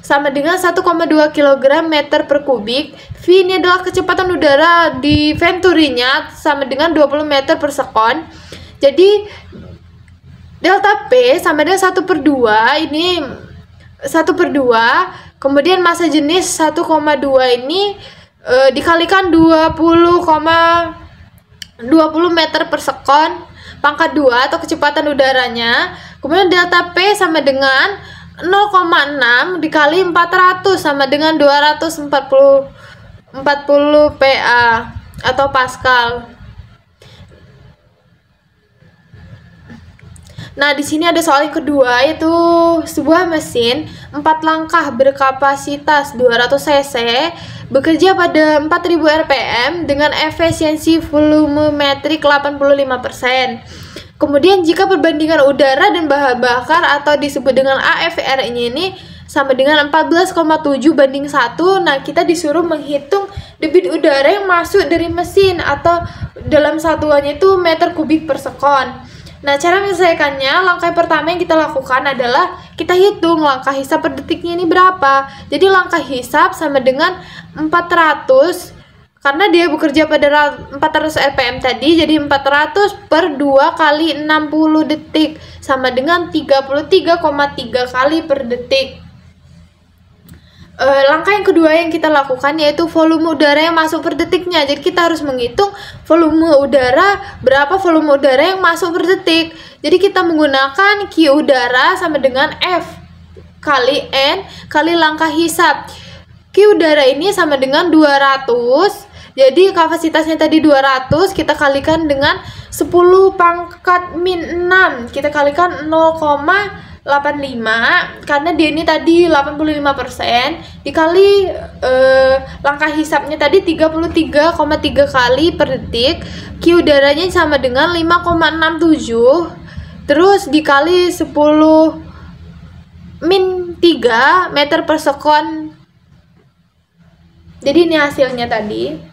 sama dengan 1,2 kg meter per kubik. V ini adalah kecepatan udara di venturinya sama dengan 20 meter per sekon. Jadi delta P sama dengan 1/2, ini 1/2, kemudian massa jenis 1,2 ini dikalikan 20 meter per sekon pangkat 2 atau kecepatan udaranya. Kemudian delta P sama dengan 0,6 dikali 400 sama dengan 240 PA atau Pascal. Nah, di sini ada soal yang kedua, yaitu sebuah mesin 4 langkah berkapasitas 200 cc bekerja pada 4000 rpm dengan efisiensi volumetrik 85%. Kemudian jika perbandingan udara dan bahan bakar atau disebut dengan AFR ini sama dengan 14,7:1, nah kita disuruh menghitung debit udara yang masuk dari mesin atau dalam satuannya itu meter kubik per sekon. Nah, cara menyelesaikannya, langkah pertama yang kita lakukan adalah kita hitung langkah hisap per detiknya ini berapa. Jadi langkah hisap sama dengan 400, karena dia bekerja pada 400 rpm tadi, jadi 400 per 2 kali 60 detik sama dengan 33,3 kali per detik. Langkah yang kedua yang kita lakukan yaitu volume udara yang masuk per detiknya. Jadi kita harus menghitung volume udara, berapa volume udara yang masuk per detik. Jadi kita menggunakan Q udara sama dengan F kali N kali langkah hisap. Q udara ini sama dengan 200. Jadi kapasitasnya tadi 200, kita kalikan dengan 10 pangkat min 6, kita kalikan 0,85, karena dia ini tadi 85%, dikali langkah hisapnya tadi 33,3 kali per detik. Q udaranya sama dengan 5,67, terus dikali 10 min 3 meter per sekon. Jadi ini hasilnya tadi.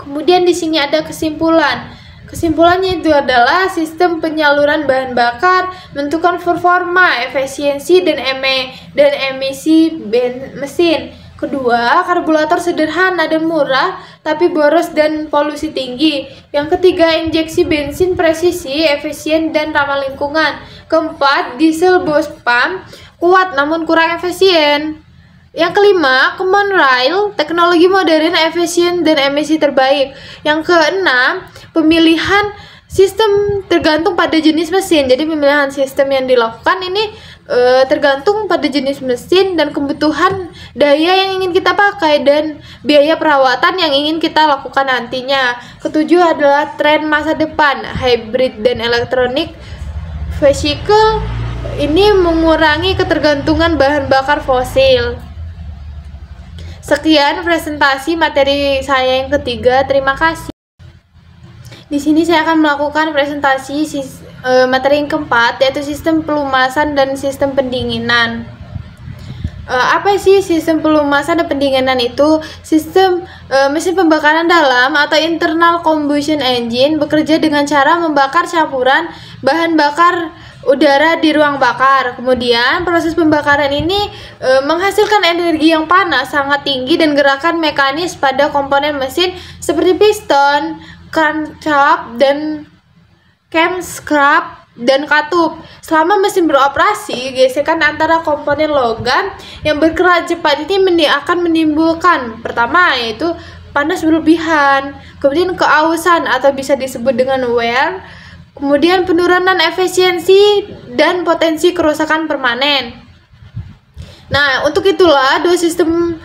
Kemudian di sini ada kesimpulan. Kesimpulannya itu adalah sistem penyaluran bahan bakar menentukan performa, efisiensi, dan emisi mesin. Kedua, karburator sederhana dan murah, tapi boros dan polusi tinggi. Yang ketiga, injeksi bensin presisi, efisien, dan ramah lingkungan. Keempat, diesel bus pump kuat namun kurang efisien. Yang kelima, common rail, teknologi modern, efisien, dan emisi terbaik. Yang keenam, pemilihan sistem tergantung pada jenis mesin. Jadi pemilihan sistem yang dilakukan ini tergantung pada jenis mesin dan kebutuhan daya yang ingin kita pakai dan biaya perawatan yang ingin kita lakukan nantinya. Ketujuh adalah tren masa depan, hybrid dan elektronik vehicle ini mengurangi ketergantungan bahan bakar fosil. Sekian presentasi materi saya yang ketiga. Terima kasih. Di sini saya akan melakukan presentasi materi yang keempat, yaitu sistem pelumasan dan sistem pendinginan. Apa sih sistem pelumasan dan pendinginan itu? Sistem mesin pembakaran dalam atau internal combustion engine bekerja dengan cara membakar campuran bahan bakar udara di ruang bakar. Kemudian proses pembakaran ini menghasilkan energi yang panas sangat tinggi dan gerakan mekanis pada komponen mesin seperti piston, crankshaft, dan camshaft dan katup. Selama mesin beroperasi, gesekan antara komponen logam yang bergerak cepat ini akan menimbulkan pertama yaitu panas berlebihan, kemudian keausan atau bisa disebut dengan wear, kemudian penurunan efisiensi dan potensi kerusakan permanen. Nah, untuk itulah dua sistem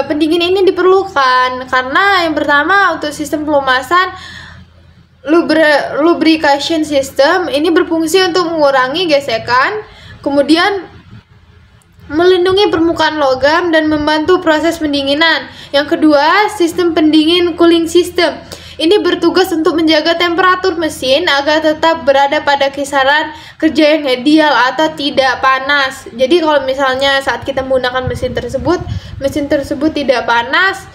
pendingin ini diperlukan, karena yang pertama untuk sistem pelumasan lubrication system ini berfungsi untuk mengurangi gesekan, kemudian melindungi permukaan logam dan membantu proses pendinginan. Yang kedua, sistem pendingin cooling system ini bertugas untuk menjaga temperatur mesin agar tetap berada pada kisaran kerja yang ideal atau tidak panas. Jadi kalau misalnya saat kita menggunakan mesin tersebut tidak panas.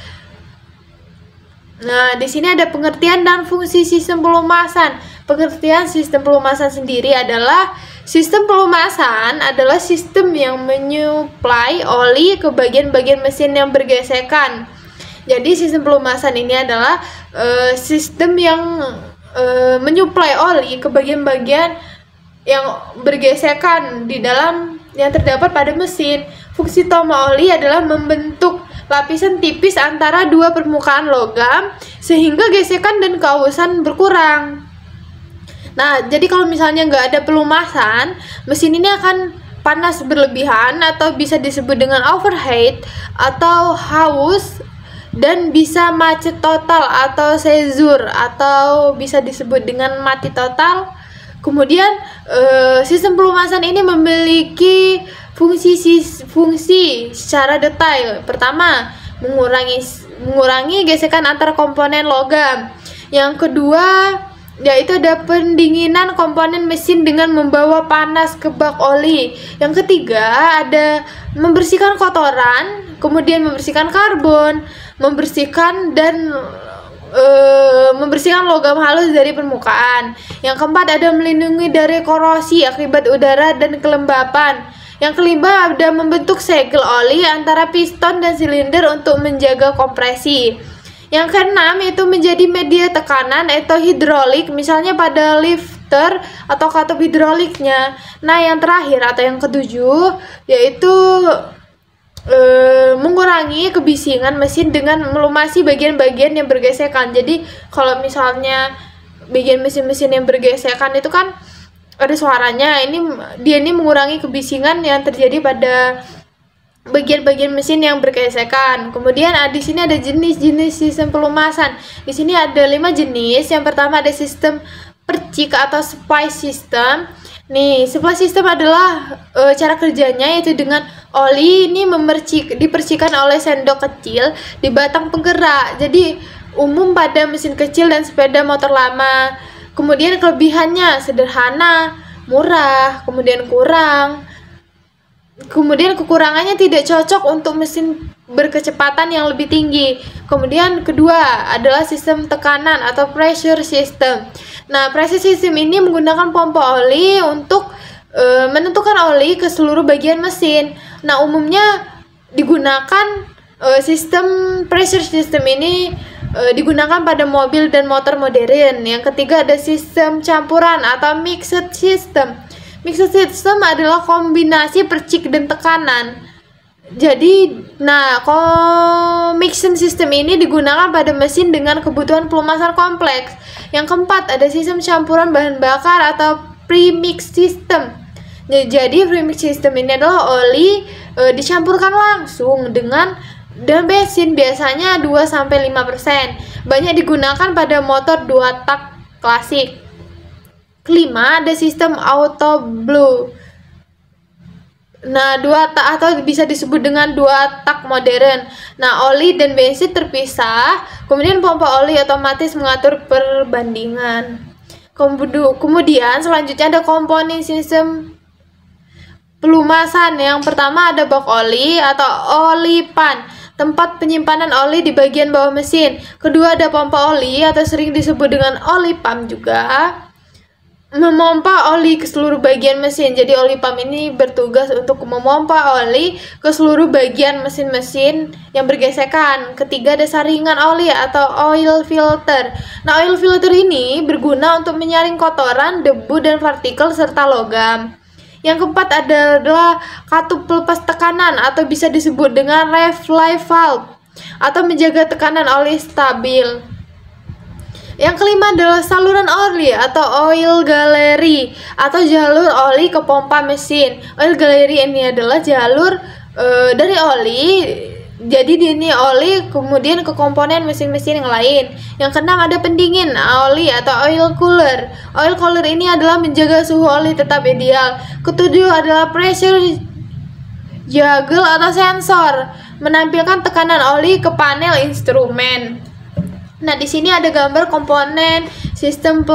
Nah, di sini ada pengertian dan fungsi sistem pelumasan. Pengertian sistem pelumasan sendiri adalah sistem pelumasan adalah sistem yang menyuplai oli ke bagian-bagian mesin yang bergesekan. Jadi sistem pelumasan ini adalah sistem yang menyuplai oli ke bagian-bagian yang bergesekan di dalam yang terdapat pada mesin. Fungsi toma oli adalah membentuk lapisan tipis antara dua permukaan logam sehingga gesekan dan keausan berkurang. Nah, jadi kalau misalnya nggak ada pelumasan, mesin ini akan panas berlebihan atau bisa disebut dengan overheat atau haus, dan bisa macet total atau seizure atau bisa disebut dengan mati total. Kemudian sistem pelumasan ini memiliki fungsi secara detail. Pertama, mengurangi gesekan antar komponen logam. Yang kedua, yaitu ada pendinginan komponen mesin dengan membawa panas ke bak oli. Yang ketiga, ada membersihkan kotoran, kemudian membersihkan karbon, membersihkan logam halus dari permukaan. Yang keempat, ada melindungi dari korosi akibat udara dan kelembapan. Yang kelima, ada membentuk segel oli antara piston dan silinder untuk menjaga kompresi. Yang keenam, itu menjadi media tekanan atau hidrolik, misalnya pada lifter atau katup hidroliknya. Nah, yang terakhir atau yang ketujuh, yaitu mengurangi kebisingan mesin dengan melumasi bagian-bagian yang bergesekan. Jadi kalau misalnya bagian mesin-mesin yang bergesekan itu kan ada suaranya, dia mengurangi kebisingan yang terjadi pada bagian-bagian mesin yang bergesekan. Kemudian di sini ada jenis-jenis sistem pelumasan. Di sini ada 5 jenis. Yang pertama ada sistem percik atau splice system. Nih, splice system adalah cara kerjanya yaitu dengan oli ini dipercikan oleh sendok kecil di batang penggerak. Jadi umum pada mesin kecil dan sepeda motor lama. Kemudian kelebihannya sederhana, murah, kemudian kekurangannya tidak cocok untuk mesin berkecepatan yang lebih tinggi. Kemudian kedua adalah sistem tekanan atau pressure system. Nah, pressure system ini menggunakan pompa oli untuk menentukan oli ke seluruh bagian mesin. Nah, umumnya digunakan sistem pressure system ini digunakan pada mobil dan motor modern. Yang ketiga ada sistem campuran atau mixed system. Mixed system adalah kombinasi percik dan tekanan. Jadi, mixing system ini digunakan pada mesin dengan kebutuhan pelumasan kompleks. Yang keempat ada sistem campuran bahan bakar atau premix system. Jadi premix system ini adalah oli dicampurkan langsung dengan bensin, biasanya 2-5%. Banyak digunakan pada motor 2 tak klasik. Kelima ada sistem auto blow. Nah, 2 tak atau bisa disebut dengan 2 tak modern. Nah, oli dan bensin terpisah, kemudian pompa oli otomatis mengatur perbandingan. Kemudian selanjutnya ada komponen sistem pelumasan. Yang pertama ada bak oli atau oli pan, tempat penyimpanan oli di bagian bawah mesin. Kedua ada pompa oli atau sering disebut dengan oli pump juga. memompa oli ke seluruh bagian mesin. Jadi oli pump ini bertugas untuk memompa oli ke seluruh bagian mesin-mesin yang bergesekan. Ketiga, ada saringan oli atau oil filter. Nah, oil filter ini berguna untuk menyaring kotoran, debu, dan partikel serta logam. Yang keempat adalah katup pelepas tekanan atau bisa disebut dengan rev-life valve atau menjaga tekanan oli stabil. Yang kelima adalah saluran oli atau oil gallery atau jalur oli ke pompa mesin. Oil gallery ini adalah jalur dari oli, jadi ini oli kemudian ke komponen mesin-mesin yang lain. Yang keenam ada pendingin oli atau oil cooler. Oil cooler ini adalah menjaga suhu oli tetap ideal. Ketujuh adalah pressure gauge atau sensor, menampilkan tekanan oli ke panel instrumen. Nah, di sini ada gambar komponen sistem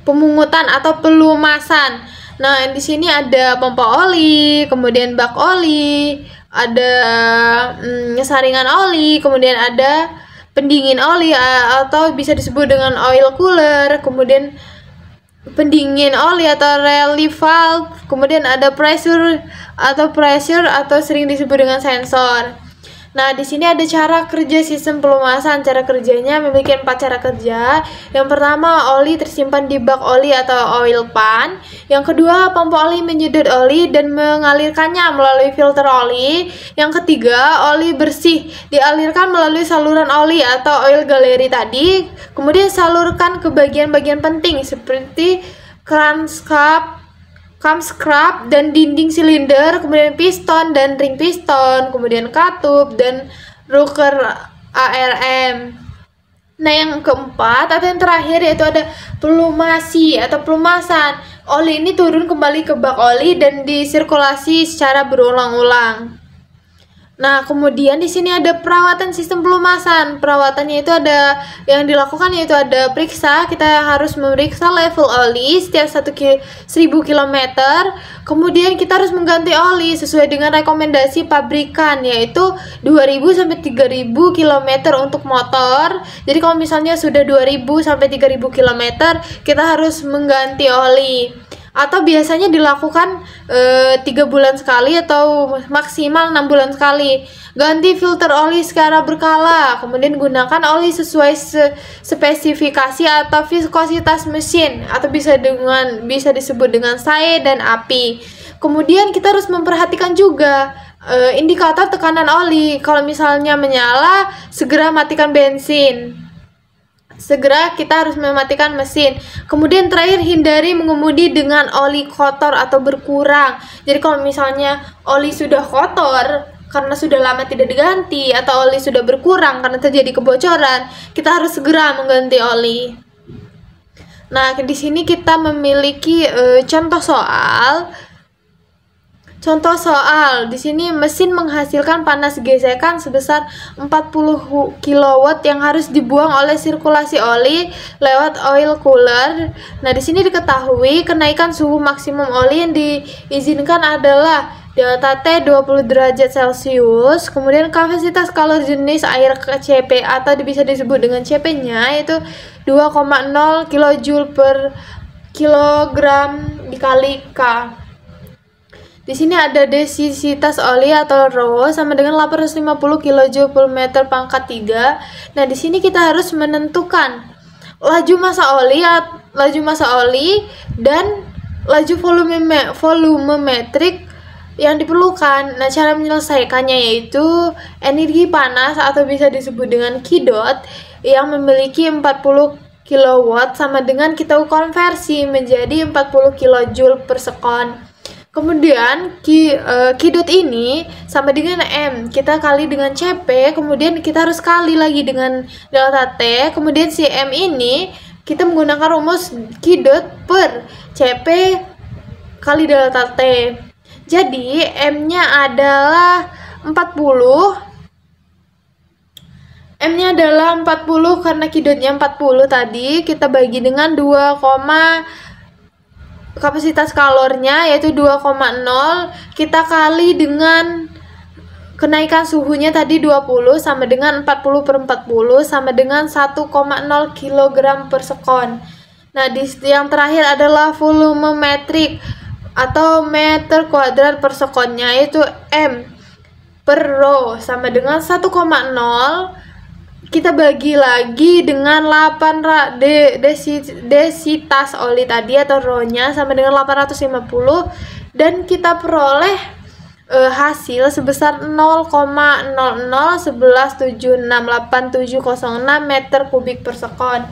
pemungutan atau pelumasan. Nah, di sini ada pompa oli, kemudian bak oli, ada saringan oli, kemudian ada pendingin oli atau bisa disebut dengan oil cooler, kemudian pendingin oli atau relief valve, kemudian ada pressure atau sering disebut dengan sensor. Nah, di sini ada cara kerja sistem pelumasan. Cara kerjanya memiliki 4 cara kerja. Yang pertama, oli tersimpan di bak oli atau oil pan. Yang kedua, pompa oli menyedot oli dan mengalirkannya melalui filter oli. Yang ketiga, oli bersih dialirkan melalui saluran oli atau oil gallery tadi. Kemudian salurkan ke bagian-bagian penting seperti camshaft dan dinding silinder, kemudian piston dan ring piston, kemudian katup dan rocker ARM. Nah, yang keempat atau yang terakhir yaitu ada pelumasi atau pelumasan. Oli ini turun kembali ke bak oli dan disirkulasi secara berulang-ulang. Nah, kemudian di sini ada perawatan sistem pelumasan. Perawatannya itu ada yang dilakukan yaitu ada periksa. Kita harus memeriksa level oli setiap 1000 km. Kemudian kita harus mengganti oli sesuai dengan rekomendasi pabrikan yaitu 2000 sampai 3000 km untuk motor. Jadi kalau misalnya sudah 2000 sampai 3000 km, kita harus mengganti oli. Atau biasanya dilakukan 3 bulan sekali atau maksimal 6 bulan sekali. Ganti filter oli secara berkala, kemudian gunakan oli sesuai spesifikasi atau viskositas mesin atau bisa disebut dengan SAE dan API. Kemudian kita harus memperhatikan juga indikator tekanan oli. Kalau misalnya menyala, segera matikan bensin. Segera kita harus mematikan mesin. Kemudian terakhir, hindari mengemudi dengan oli kotor atau berkurang. Jadi kalau misalnya oli sudah kotor karena sudah lama tidak diganti atau oli sudah berkurang karena terjadi kebocoran, kita harus segera mengganti oli. Nah, di sini kita memiliki contoh soal. Di sini mesin menghasilkan panas gesekan sebesar 40 kW yang harus dibuang oleh sirkulasi oli lewat oil cooler. Nah, di sini diketahui kenaikan suhu maksimum oli yang diizinkan adalah delta T 20 derajat Celcius. Kemudian kapasitas kalori jenis air ke CP atau bisa disebut dengan CP-nya yaitu 2,0 kJ per kilogram dikali K. Di sini ada densitas oli atau rho sama dengan 850 kJ per meter pangkat 3. Nah, di sini kita harus menentukan laju massa oli dan laju volumemetrik yang diperlukan. Nah, cara menyelesaikannya yaitu energi panas atau bisa disebut dengan Q dot yang memiliki 40 kW sama dengan kita konversi menjadi 40 kJ per sekon. Kemudian Q dot ini sama dengan M, kita kali dengan CP, kemudian kita harus kali lagi dengan delta T, kemudian si M ini kita menggunakan rumus Q dot per CP kali delta T. Jadi M-nya adalah 40 karena Q dot-nya 40 tadi, kita bagi dengan 2, kapasitas kalornya yaitu 2,0, kita kali dengan kenaikan suhunya tadi 20 sama dengan 40 per 40 sama dengan 1,0 kg per sekon. Nah, yang terakhir adalah volumemetrik atau meter kuadrat per sekondnya, yaitu M per rho sama dengan 1,0. Kita bagi lagi dengan 8 densitas oli tadi atau rho-nya sama dengan 850, dan kita peroleh hasil sebesar 0,0011768706 meter kubik per sekon.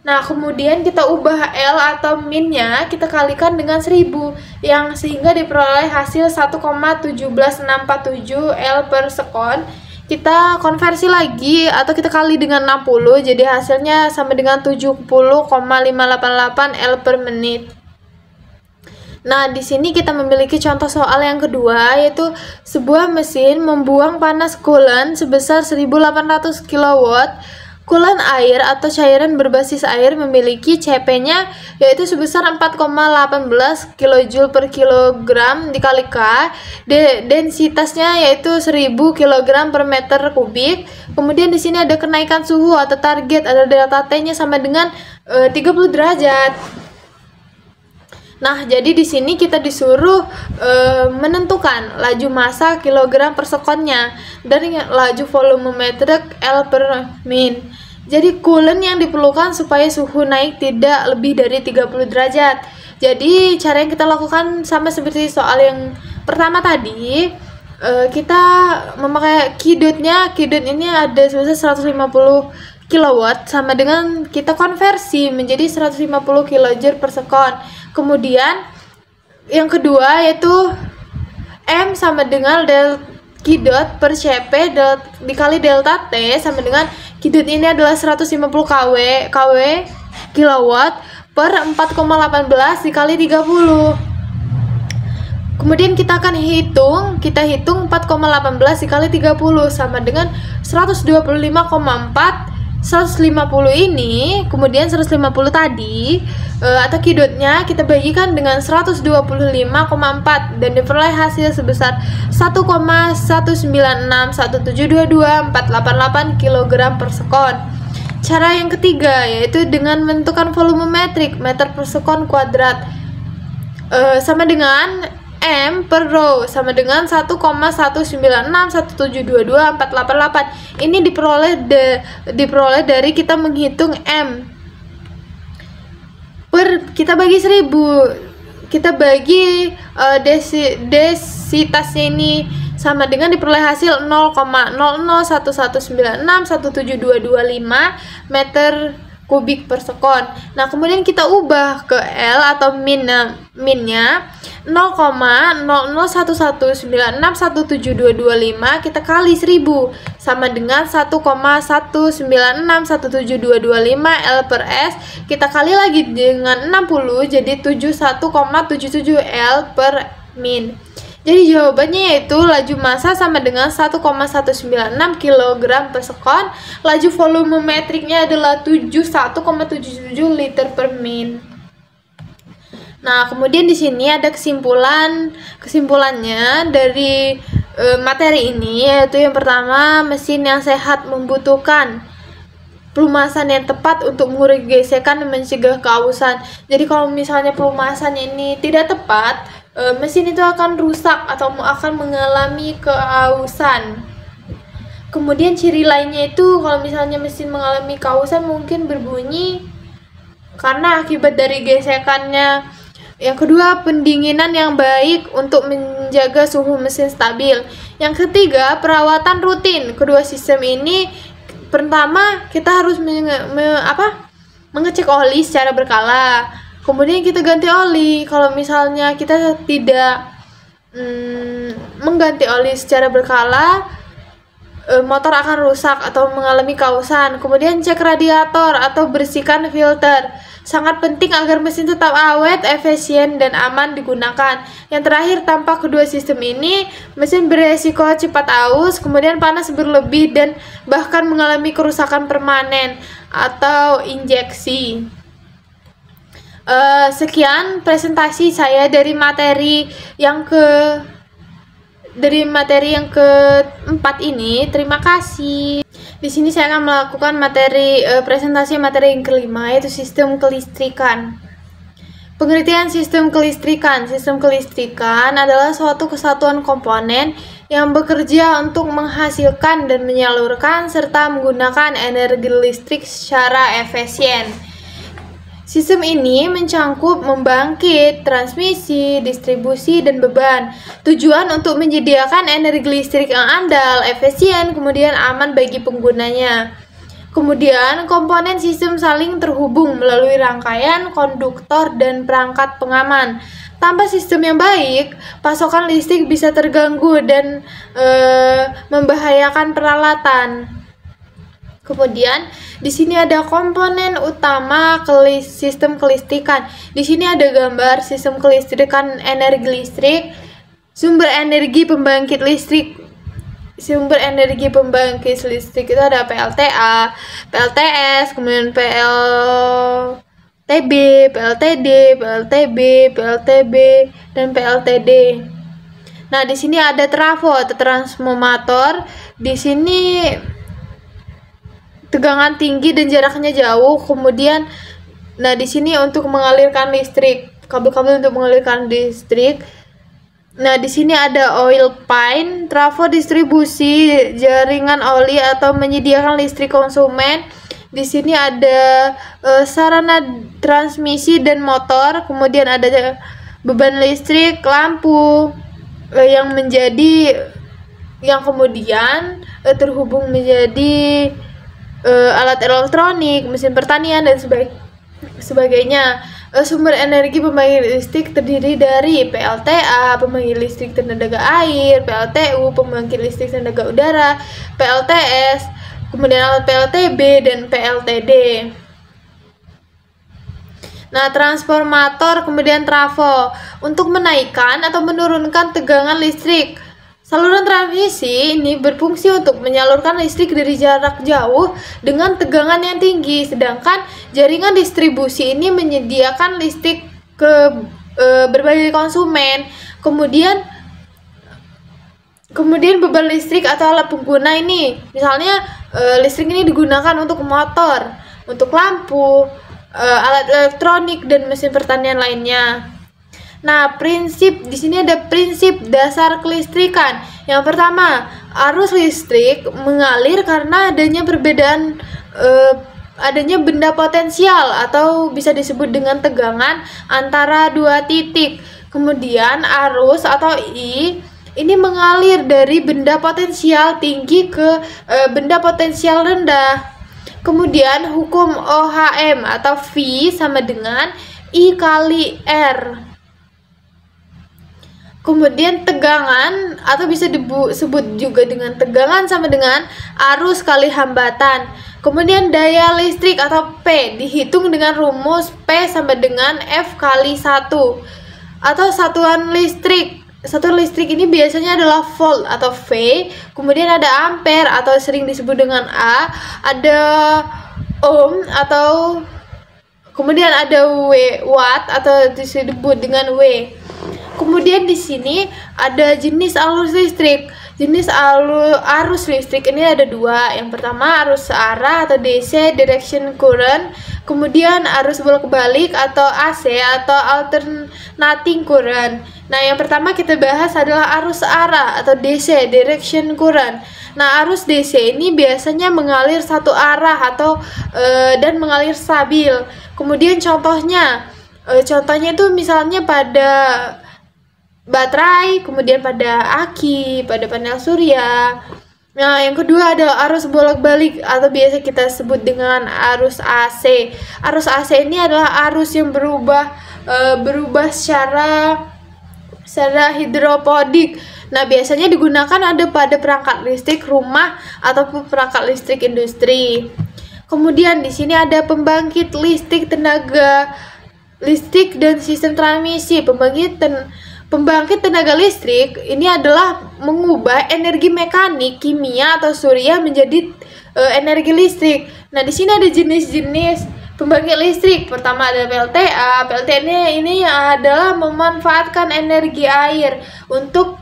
Nah, kemudian kita ubah L atau min-nya, kita kalikan dengan 1000, yang sehingga diperoleh hasil 1,17647 L per sekon. Kita konversi lagi atau kita kali dengan 60, jadi hasilnya sama dengan 70,588 L per menit. Nah, di sini kita memiliki contoh soal yang kedua, yaitu sebuah mesin membuang panas coolant sebesar 1800 kW. Coolant air atau cairan berbasis air memiliki CP-nya yaitu sebesar 4,18 kJ per kilogram dikali K. Densitasnya yaitu 1000 kg per meter kubik. Kemudian di sini ada kenaikan suhu atau target, ada delta T-nya sama dengan 30 derajat. Nah, jadi di sini kita disuruh menentukan laju massa kilogram per sekonnya dan laju volumemetrik L per min. Jadi coolant yang diperlukan supaya suhu naik tidak lebih dari 30 derajat. Jadi cara yang kita lakukan sama seperti soal yang pertama tadi. Kita memakai kidotnya. Kidot ini ada sebesar 150 kW sama dengan kita konversi menjadi 150 kJ per sekon. Kemudian yang kedua yaitu M sama dengan kidot per CP dikali delta T sama dengan kidot ini adalah 150 kW kilowatt per 4,18 dikali 30. Kemudian kita akan hitung 4,18 dikali 30 sama dengan 125,4. 150 ini, kemudian 150 tadi atau kidotnya kita bagikan dengan 125,4 dan diperoleh hasil sebesar 1,1961722,488 kg per sekon. Cara yang ketiga yaitu dengan menentukan volumemetrik meter per sekon kuadrat sama dengan M per rho sama dengan 1,1961722,488. Ini diperoleh dari kita menghitung M per, kita bagi 1000, kita bagi densitasnya ini sama dengan diperoleh hasil 0,001196172225 meter kubik per sekon. Nah, kemudian kita ubah ke L atau minnya 0,001196172225 kita kali 1000 sama dengan 1,196172225 L per S, kita kali lagi dengan 60 jadi 71,77 L per min. Jadi jawabannya yaitu laju massa sama dengan 1,196 kg per sekon. Laju volumemetriknya adalah 71,77 liter per min. Nah, kemudian di sini ada kesimpulannya dari materi ini, yaitu yang pertama, mesin yang sehat membutuhkan pelumasan yang tepat untuk mengurangi gesekan dan mencegah keausan. Jadi kalau misalnya pelumasannya ini tidak tepat, mesin itu akan rusak atau akan mengalami keausan. Kemudian ciri lainnya itu kalau misalnya mesin mengalami keausan mungkin berbunyi karena akibat dari gesekannya. Yang kedua, pendinginan yang baik untuk menjaga suhu mesin stabil. Yang ketiga, perawatan rutin. Kedua sistem ini, pertama kita harus mengecek oli secara berkala. Kemudian kita ganti oli. Kalau misalnya kita tidak mengganti oli secara berkala, motor akan rusak atau mengalami keausan. Kemudian cek radiator atau bersihkan filter. Sangat penting agar mesin tetap awet, efisien, dan aman digunakan. Yang terakhir, tanpa kedua sistem ini, mesin beresiko cepat aus, kemudian panas berlebih, dan bahkan mengalami kerusakan permanen atau injeksi. Sekian presentasi saya dari materi yang dari materi yang keempat ini. Terima kasih. Di sini saya akan melakukan presentasi materi yang kelima, yaitu sistem kelistrikan. Pengertian sistem kelistrikan. Sistem kelistrikan adalah suatu kesatuan komponen yang bekerja untuk menghasilkan dan menyalurkan serta menggunakan energi listrik secara efisien. Sistem ini mencangkup membangkit, transmisi, distribusi, dan beban. Tujuan untuk menyediakan energi listrik yang andal, efisien, kemudian aman bagi penggunanya. Kemudian, komponen sistem saling terhubung melalui rangkaian, konduktor, dan perangkat pengaman. Tanpa sistem yang baik, pasokan listrik bisa terganggu dan membahayakan peralatan. Kemudian di sini ada komponen utama sistem kelistrikan. Di sini ada gambar sistem kelistrikan energi listrik, sumber energi pembangkit listrik. Sumber energi pembangkit listrik itu ada PLTA, PLTS, kemudian PLTB, PLTD, PLTB, PLTB, dan PLTD. Nah, di sini ada trafo atau transformator. Di sini tegangan tinggi dan jaraknya jauh. Kemudian, nah di sini untuk mengalirkan listrik, kabel-kabel untuk mengalirkan listrik. Nah di sini ada oil pine, trafo distribusi jaringan oli atau menyediakan listrik konsumen. Di sini ada sarana transmisi dan motor. Kemudian ada beban listrik, lampu yang kemudian terhubung menjadi alat elektronik, mesin pertanian, dan sebagainya. Sumber energi pembangkit listrik terdiri dari PLTA, pembangkit listrik tenaga air, PLTU, pembangkit listrik tenaga udara, PLTS, kemudian alat PLTB, dan PLTD. Nah, transformator, kemudian trafo untuk menaikkan atau menurunkan tegangan listrik. Saluran transmisi ini berfungsi untuk menyalurkan listrik dari jarak jauh dengan tegangan yang tinggi, sedangkan jaringan distribusi ini menyediakan listrik ke berbagai konsumen. Kemudian beban listrik atau alat pengguna ini, misalnya listrik ini digunakan untuk motor, untuk lampu, alat elektronik, dan mesin pertanian lainnya. Nah, di sini ada prinsip dasar kelistrikan. Yang pertama, arus listrik mengalir karena adanya benda potensial atau bisa disebut dengan tegangan antara dua titik. Kemudian arus atau I ini mengalir dari benda potensial tinggi ke benda potensial rendah. Kemudian hukum OHM atau V sama dengan I kali R. Kemudian tegangan atau bisa disebut juga dengan tegangan sama dengan arus kali hambatan. Kemudian daya listrik atau P dihitung dengan rumus P sama dengan F kali 1. Atau satuan listrik. Satuan listrik ini biasanya adalah volt atau V. Kemudian ada ampere atau sering disebut dengan A. Ada ohm atau kemudian ada watt atau disebut dengan W. Kemudian di sini ada jenis arus listrik. Jenis arus listrik ini ada dua. Yang pertama arus searah atau DC, direction current. Kemudian arus bolak-balik atau AC atau alternating current. Nah, yang pertama kita bahas adalah arus searah atau DC, direction current. Nah, arus DC ini biasanya mengalir satu arah atau dan mengalir stabil. Kemudian contohnya itu misalnya pada baterai, kemudian pada aki, pada panel surya. Nah, yang kedua adalah arus bolak-balik atau biasa kita sebut dengan arus AC. Arus AC ini adalah arus yang berubah secara hidropodik. Nah, biasanya digunakan ada pada perangkat listrik rumah ataupun perangkat listrik industri. Kemudian di sini ada pembangkit listrik, tenaga listrik, dan sistem transmisi. Pembangkit tenaga listrik ini adalah mengubah energi mekanik, kimia, atau surya menjadi energi listrik. Nah, di sini ada jenis-jenis pembangkit listrik. Pertama ada PLTA. PLTA ini adalah memanfaatkan energi air untuk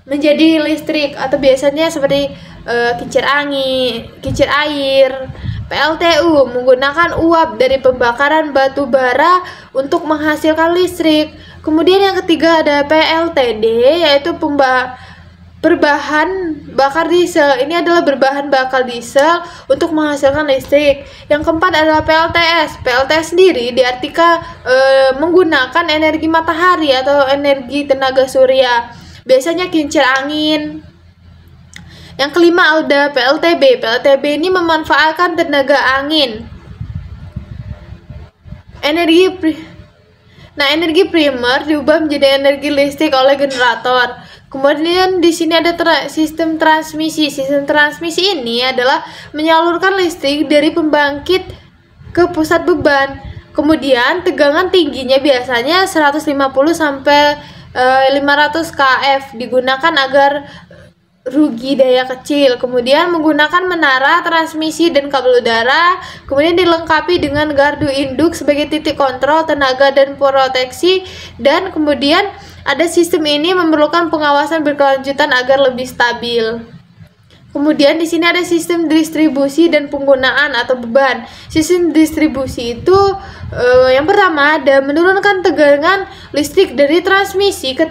menjadi listrik, atau biasanya seperti kincir angin, kincir air. PLTU menggunakan uap dari pembakaran batu bara untuk menghasilkan listrik. Kemudian yang ketiga ada PLTD, yaitu berbahan bakar diesel. Ini adalah berbahan bakar diesel untuk menghasilkan listrik. Yang keempat adalah PLTS. PLTS sendiri diartikan menggunakan energi matahari atau energi tenaga surya, biasanya kincir angin. Yang kelima ada PLTB. PLTB ini memanfaatkan tenaga angin. Energi primer diubah menjadi energi listrik oleh generator. Kemudian di sini ada sistem transmisi. Sistem transmisi ini adalah menyalurkan listrik dari pembangkit ke pusat beban. Kemudian tegangan tingginya biasanya 150 sampai 500 kF digunakan agar rugi daya kecil. Kemudian menggunakan menara transmisi dan kabel udara. Kemudian dilengkapi dengan gardu induk sebagai titik kontrol tenaga dan proteksi. Dan kemudian ada sistem ini memerlukan pengawasan berkelanjutan agar lebih stabil. Kemudian di sini ada sistem distribusi dan penggunaan atau beban. Sistem distribusi itu yang pertama ada menurunkan tegangan listrik dari transmisi ke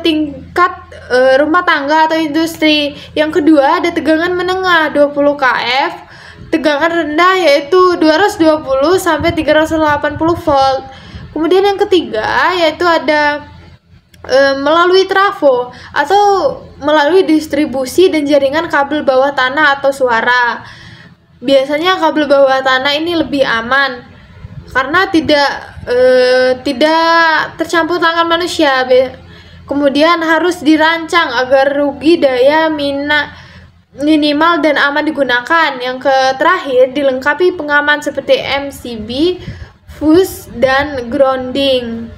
tingkat rumah tangga atau industri. Yang kedua ada tegangan menengah 20 kF, tegangan rendah yaitu 220 sampai 380 volt. Kemudian yang ketiga yaitu ada melalui trafo atau melalui distribusi dan jaringan kabel bawah tanah atau suara. Biasanya kabel bawah tanah ini lebih aman karena tidak tercampur tangan manusia. Kemudian harus dirancang agar rugi daya minimal dan aman digunakan. Yang terakhir dilengkapi pengaman seperti MCB, fuse, dan grounding.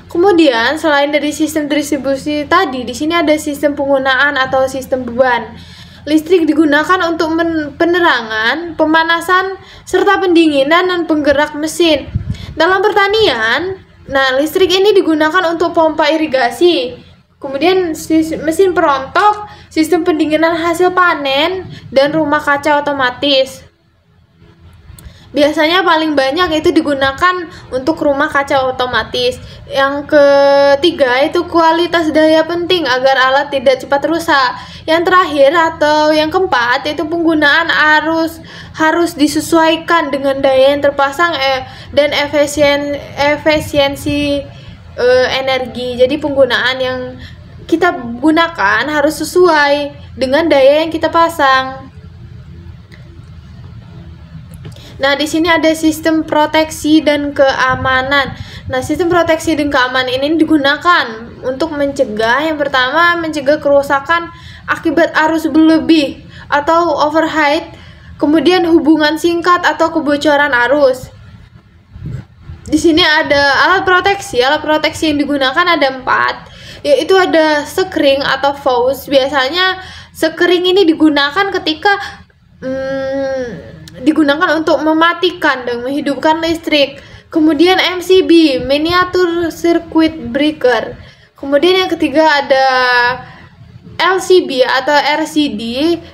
Kemudian selain dari sistem distribusi tadi, di sini ada sistem penggunaan atau sistem beban. Listrik digunakan untuk penerangan, pemanasan, serta pendinginan dan penggerak mesin. Dalam pertanian, listrik ini digunakan untuk pompa irigasi, kemudian mesin perontok, sistem pendinginan hasil panen, dan rumah kaca otomatis. Biasanya paling banyak itu digunakan untuk rumah kaca otomatis. Yang ketiga itu kualitas daya penting agar alat tidak cepat rusak. Yang terakhir atau yang keempat itu penggunaan arus harus disesuaikan dengan daya yang terpasang dan efisiensi energi. Jadi penggunaan yang kita gunakan harus sesuai dengan daya yang kita pasang. Nah, di sini ada sistem proteksi dan keamanan. Nah, sistem proteksi dan keamanan ini digunakan untuk mencegah, yang pertama, mencegah kerusakan akibat arus berlebih atau overheat, kemudian hubungan singkat atau kebocoran arus. Di sini ada alat proteksi. Alat proteksi yang digunakan ada 4, yaitu ada sekring atau fuse. Biasanya sekring ini digunakan ketika digunakan untuk mematikan dan menghidupkan listrik. Kemudian MCB, miniatur circuit breaker. Kemudian yang ketiga ada LCB atau RCD,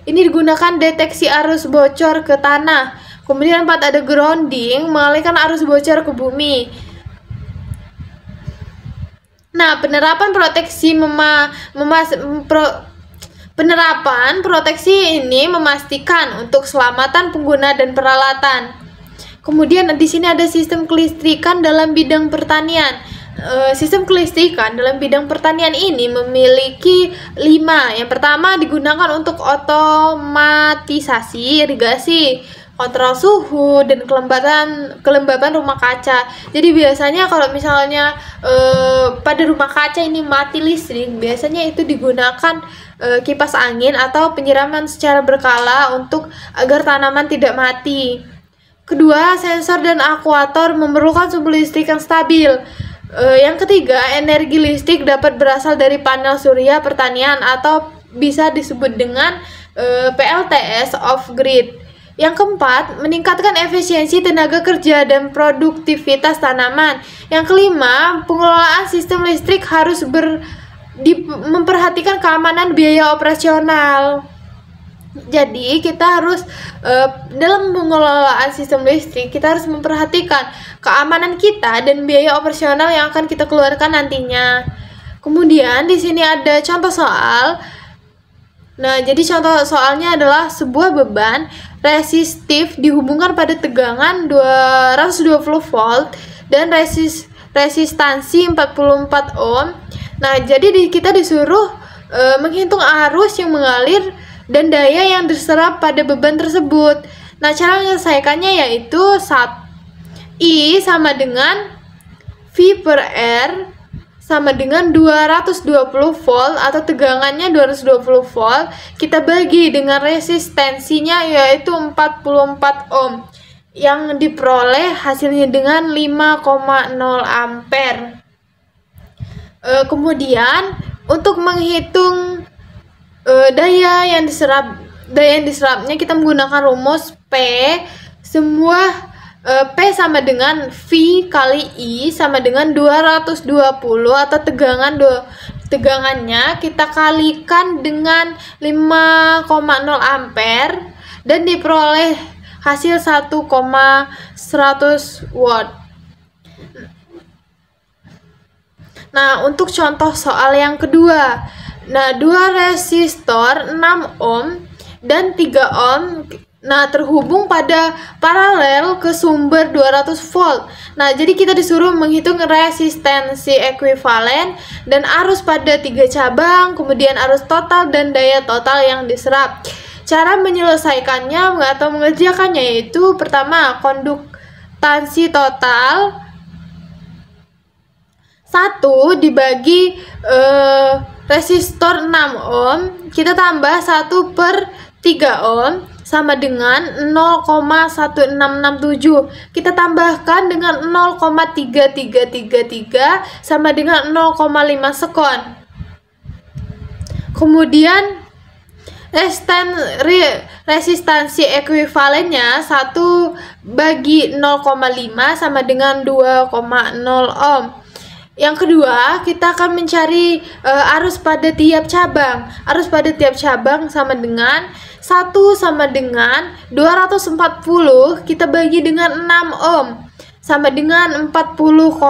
ini digunakan deteksi arus bocor ke tanah. Kemudian 4 ada grounding, mengalihkan arus bocor ke bumi. Nah, penerapan proteksi ini memastikan untuk keselamatan pengguna dan peralatan. Kemudian di sini ada sistem kelistrikan dalam bidang pertanian. Sistem kelistrikan dalam bidang pertanian ini memiliki 5. Yang pertama digunakan untuk otomatisasi irigasi, kontrol suhu, dan kelembaban rumah kaca. Jadi biasanya kalau misalnya pada rumah kaca ini mati listrik, biasanya itu digunakan kipas angin atau penyiraman secara berkala agar tanaman tidak mati. Kedua, sensor dan akuator memerlukan sumber listrik yang stabil. Yang ketiga, energi listrik dapat berasal dari panel surya pertanian atau bisa disebut dengan PLTS off-grid. Yang keempat, meningkatkan efisiensi tenaga kerja dan produktivitas tanaman. Yang kelima, pengelolaan sistem listrik harus memperhatikan keamanan biaya operasional. Jadi kita harus dalam pengelolaan sistem listrik kita harus memperhatikan keamanan kita dan biaya operasional yang akan kita keluarkan nantinya. Kemudian di sini ada contoh soal. Nah, jadi contoh soalnya adalah sebuah beban resistif dihubungkan pada tegangan 220 volt dan resistansi 44 ohm. Nah, jadi kita disuruh menghitung arus yang mengalir dan daya yang diserap pada beban tersebut. Nah, cara menyelesaikannya yaitu I sama dengan V per R sama dengan 220 volt atau tegangannya 220 volt, kita bagi dengan resistensinya yaitu 44 ohm yang diperoleh hasilnya dengan 5,0 ampere. Kemudian untuk menghitung daya yang diserapnya kita menggunakan rumus P. Semua P sama dengan V kali I sama dengan 220 atau tegangannya kita kalikan dengan 5,0 ampere dan diperoleh hasil 1,100 watt. Nah, untuk contoh soal yang kedua. Nah, dua resistor 6 ohm dan 3 ohm terhubung pada paralel ke sumber 200 volt. Nah, jadi kita disuruh menghitung resistensi ekuivalen dan arus pada 3 cabang, kemudian arus total dan daya total yang diserap. Cara menyelesaikannya atau mengerjakannya yaitu pertama konduktansi total 1 dibagi resistor 6 ohm, kita tambah 1 per 3 ohm sama dengan 0,1667. Kita tambahkan dengan 0,3333 sama dengan 0,5 sekon. Kemudian resistansi ekuivalennya 1 bagi 0,5 sama dengan 2,0 ohm. Yang kedua, kita akan mencari arus pada tiap cabang. Arus pada tiap cabang sama dengan 1 sama dengan 240 kita bagi dengan 6 ohm sama dengan 40,0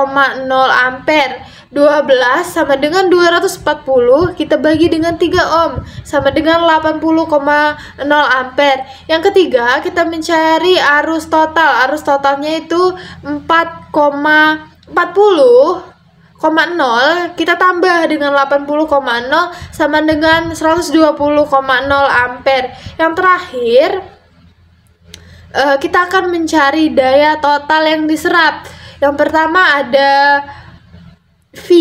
ampere. 12 sama dengan 240 kita bagi dengan 3 ohm sama dengan 80,0 ampere. Yang ketiga, kita mencari arus total. Arus totalnya itu 4,40,0 kita tambah dengan 80,0 sama dengan 120,0 ampere. Yang terakhir kita akan mencari daya total yang diserap. Yang pertama ada V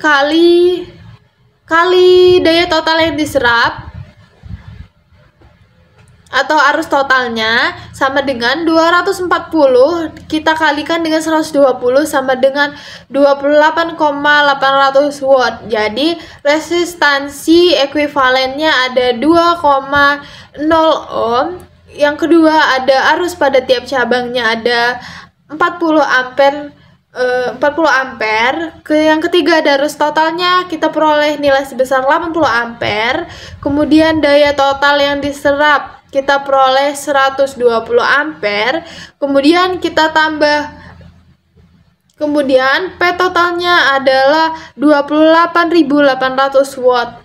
kali daya total yang diserap atau arus totalnya sama dengan 240 kita kalikan dengan 120 sama dengan 28,800 watt. Jadi resistansi ekuivalennya ada 2,0 ohm. Yang kedua ada arus pada tiap cabangnya ada 40 ampere. Yang ketiga ada arus totalnya, kita peroleh nilai sebesar 80 ampere. Kemudian daya total yang diserap kita peroleh 120 ampere. Kemudian kita tambah, kemudian P totalnya adalah 28.800 watt.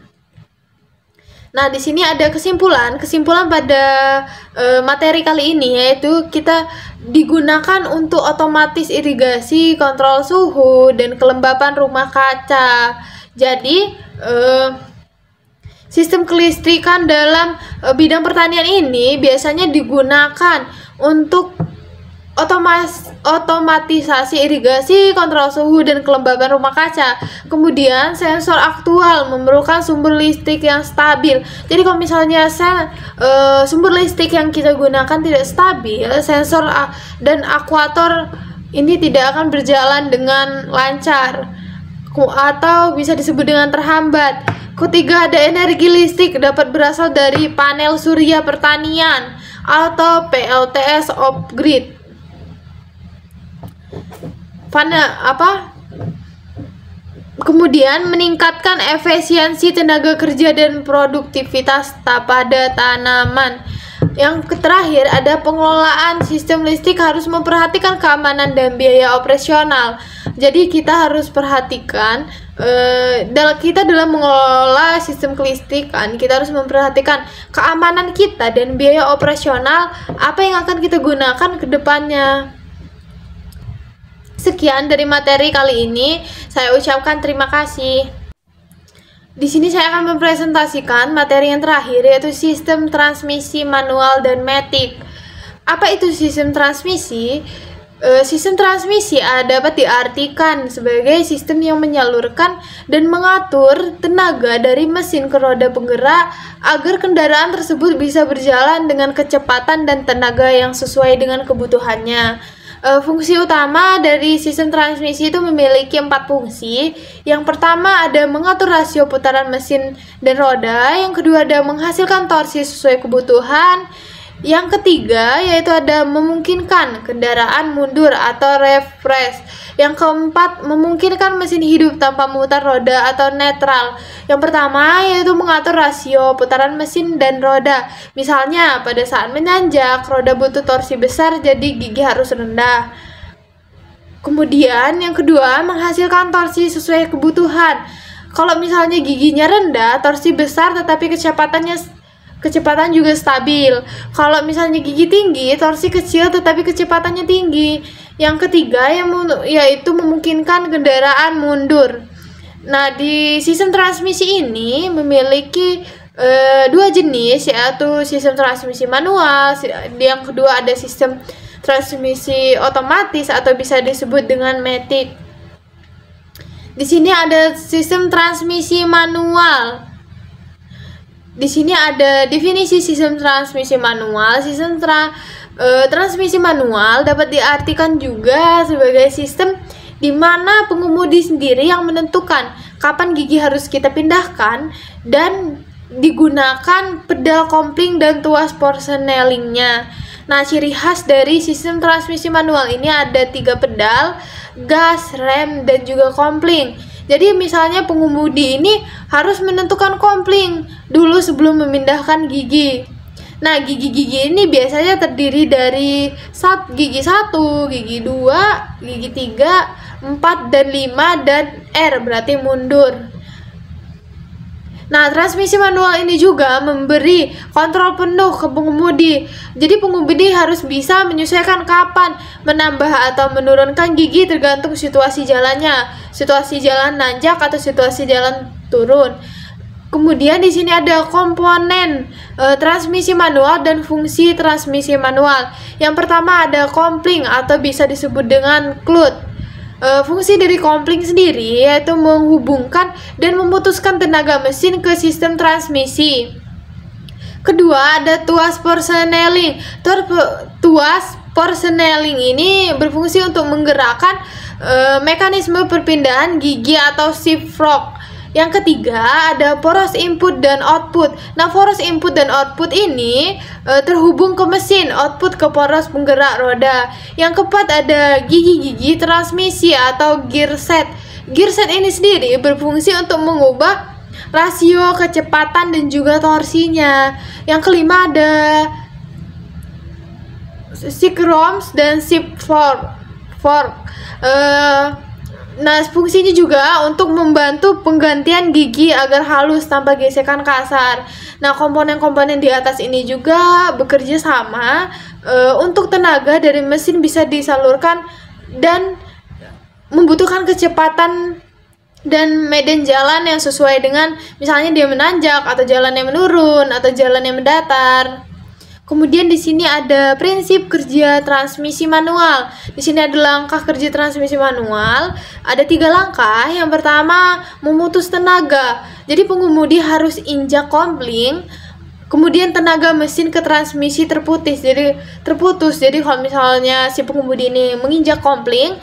Nah, di sini ada kesimpulan pada materi kali ini, yaitu kita digunakan untuk otomatis irigasi, kontrol suhu, dan kelembapan rumah kaca. Jadi, sistem kelistrikan dalam bidang pertanian ini biasanya digunakan untuk otomatisasi irigasi, kontrol suhu, dan kelembaban rumah kaca. Kemudian sensor aktual memerlukan sumber listrik yang stabil. Jadi kalau misalnya sumber listrik yang kita gunakan tidak stabil, sensor dan aktuator ini tidak akan berjalan dengan lancar atau bisa disebut dengan terhambat. Ketiga, ada energi listrik dapat berasal dari panel surya pertanian atau PLTS off-grid. Kemudian meningkatkan efisiensi tenaga kerja dan produktivitas pada tanaman. Yang terakhir ada pengelolaan sistem listrik, harus memperhatikan keamanan dan biaya operasional. Jadi kita harus perhatikan kita dalam mengelola sistem kelistrikan, kita harus memperhatikan keamanan kita dan biaya operasional apa yang akan kita gunakan ke depannya. Sekian dari materi kali ini, saya ucapkan terima kasih. Di sini saya akan mempresentasikan materi yang terakhir, yaitu sistem transmisi manual dan matic. Apa itu sistem transmisi? Sistem transmisi dapat diartikan sebagai sistem yang menyalurkan dan mengatur tenaga dari mesin ke roda penggerak agar kendaraan tersebut bisa berjalan dengan kecepatan dan tenaga yang sesuai dengan kebutuhannya. Fungsi utama dari sistem transmisi itu memiliki 4 fungsi. Yang pertama ada mengatur rasio putaran mesin dan roda. Yang kedua ada menghasilkan torsi sesuai kebutuhan. Yang ketiga yaitu ada memungkinkan kendaraan mundur atau reverse. Yang keempat memungkinkan mesin hidup tanpa memutar roda atau netral. Yang pertama yaitu mengatur rasio putaran mesin dan roda. Misalnya pada saat menanjak roda butuh torsi besar, jadi gigi harus rendah. Kemudian yang kedua menghasilkan torsi sesuai kebutuhan. Kalau misalnya giginya rendah, torsi besar tetapi kecepatan juga stabil. Kalau misalnya gigi tinggi, torsi kecil tetapi kecepatannya tinggi. Yang ketiga yaitu memungkinkan kendaraan mundur. Nah, di sistem transmisi ini memiliki 2 jenis, yaitu sistem transmisi manual. Yang kedua ada sistem transmisi otomatis atau bisa disebut dengan matic. Di sini ada sistem transmisi manual. Di sini ada definisi sistem transmisi manual. Sistem transmisi manual dapat diartikan juga sebagai sistem di mana pengemudi sendiri yang menentukan kapan gigi harus kita pindahkan dan digunakan pedal kopling dan tuas porsenelingnya. Nah, ciri khas dari sistem transmisi manual ini ada 3 pedal, gas, rem, dan juga kopling. Jadi misalnya pengemudi ini harus menentukan kopling dulu sebelum memindahkan gigi. Nah, gigi-gigi ini biasanya terdiri dari gigi 1, gigi 2, gigi 3, 4, dan 5, dan R berarti mundur. Nah, transmisi manual ini juga memberi kontrol penuh ke pengemudi. Jadi pengemudi harus bisa menyesuaikan kapan menambah atau menurunkan gigi tergantung situasi jalannya, situasi jalan nanjak atau situasi jalan turun. Kemudian di sini ada komponen transmisi manual dan fungsi transmisi manual. Yang pertama ada kopling atau bisa disebut dengan cloud. Fungsi dari kopling sendiri yaitu menghubungkan dan memutuskan tenaga mesin ke sistem transmisi. Kedua ada tuas porseneling. Tuas porseneling ini berfungsi untuk menggerakkan mekanisme perpindahan gigi atau shift fork. Yang ketiga ada poros input dan output. Nah, poros input dan output ini terhubung ke mesin, output ke poros penggerak roda. Yang keempat ada gigi-gigi transmisi atau gearset. Gearset ini sendiri berfungsi untuk mengubah rasio kecepatan dan juga torsinya. Yang kelima ada shift dan shift fork. Nah, fungsinya juga untuk membantu penggantian gigi agar halus tanpa gesekan kasar. Nah, komponen-komponen di atas ini juga bekerja sama untuk tenaga dari mesin bisa disalurkan dan membutuhkan kecepatan dan medan jalan yang sesuai dengan misalnya dia menanjak atau jalan yang menurun atau jalan yang mendatar. Kemudian di sini ada prinsip kerja transmisi manual. Di sini ada langkah kerja transmisi manual. Ada 3 langkah. Yang pertama, memutus tenaga. Jadi pengemudi harus injak kopling. Kemudian tenaga mesin ke transmisi terputus. Jadi kalau misalnya si pengemudi ini menginjak kopling,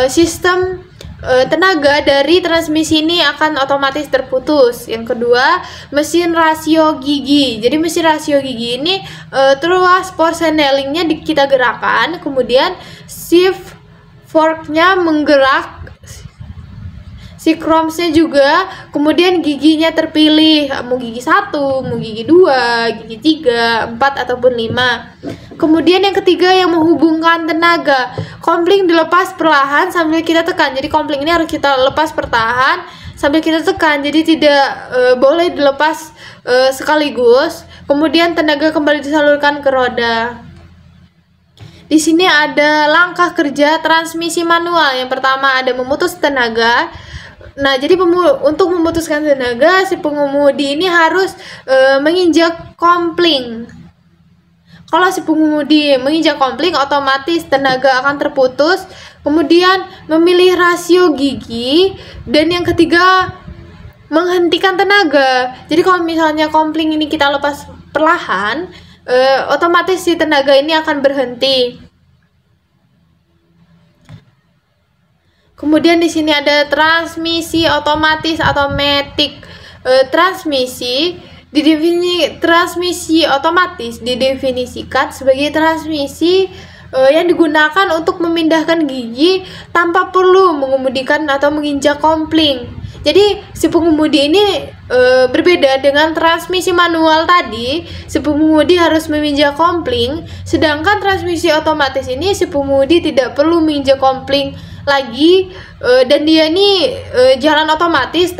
sistem tenaga dari transmisi ini akan otomatis terputus. Yang kedua, mesin rasio gigi. Jadi mesin rasio gigi ini tuas porsenelingnya kita gerakkan, kemudian shift forknya menggerak Sikromsnya juga, kemudian giginya terpilih, mau gigi 1, mau gigi 2, gigi 3, 4 ataupun 5. Kemudian yang ketiga yang menghubungkan tenaga. Kompling dilepas perlahan sambil kita tekan. Jadi kompling ini harus kita lepas perlahan sambil kita tekan. Jadi tidak boleh dilepas sekaligus. Kemudian tenaga kembali disalurkan ke roda. Di sini ada langkah kerja transmisi manual. Yang pertama ada memutus tenaga. Nah, jadi untuk memutuskan tenaga, si pengemudi ini harus menginjak kompling. Kalau si pengemudi menginjak kompling, otomatis tenaga akan terputus. Kemudian memilih rasio gigi. Dan yang ketiga, menghentikan tenaga. Jadi kalau misalnya kompling ini kita lepas perlahan, otomatis si tenaga ini akan berhenti. Kemudian di sini ada transmisi otomatis atau matic. Transmisi otomatis didefinisikan sebagai transmisi yang digunakan untuk memindahkan gigi tanpa perlu mengemudikan atau menginjak kompling. Jadi si pengemudi ini berbeda dengan transmisi manual tadi. Si pengemudi harus menginjak kompling, sedangkan transmisi otomatis ini si pengemudi tidak perlu menginjak kompling lagi, dan dia ini jalan otomatis,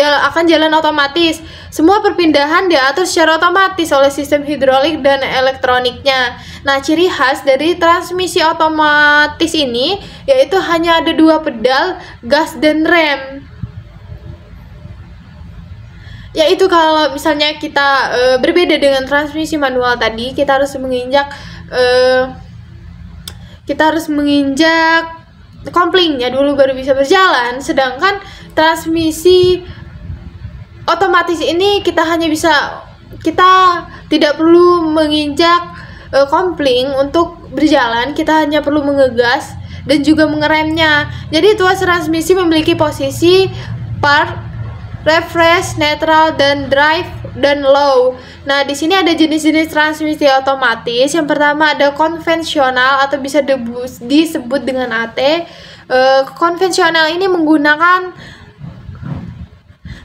akan jalan otomatis. Semua perpindahan diatur secara otomatis oleh sistem hidrolik dan elektroniknya. Nah, ciri khas dari transmisi otomatis ini yaitu hanya ada 2 pedal, gas dan rem. Yaitu kalau misalnya kita berbeda dengan transmisi manual tadi, kita harus menginjak komplingnya dulu baru bisa berjalan. Sedangkan transmisi otomatis ini kita tidak perlu menginjak kompling untuk berjalan, kita hanya perlu mengegas dan juga mengeremnya. Jadi tuas transmisi memiliki posisi park, reverse, neutral, dan drive dan low. Nah, di sini ada jenis-jenis transmisi otomatis. Yang pertama ada konvensional atau bisa disebut dengan AT. Konvensional ini menggunakan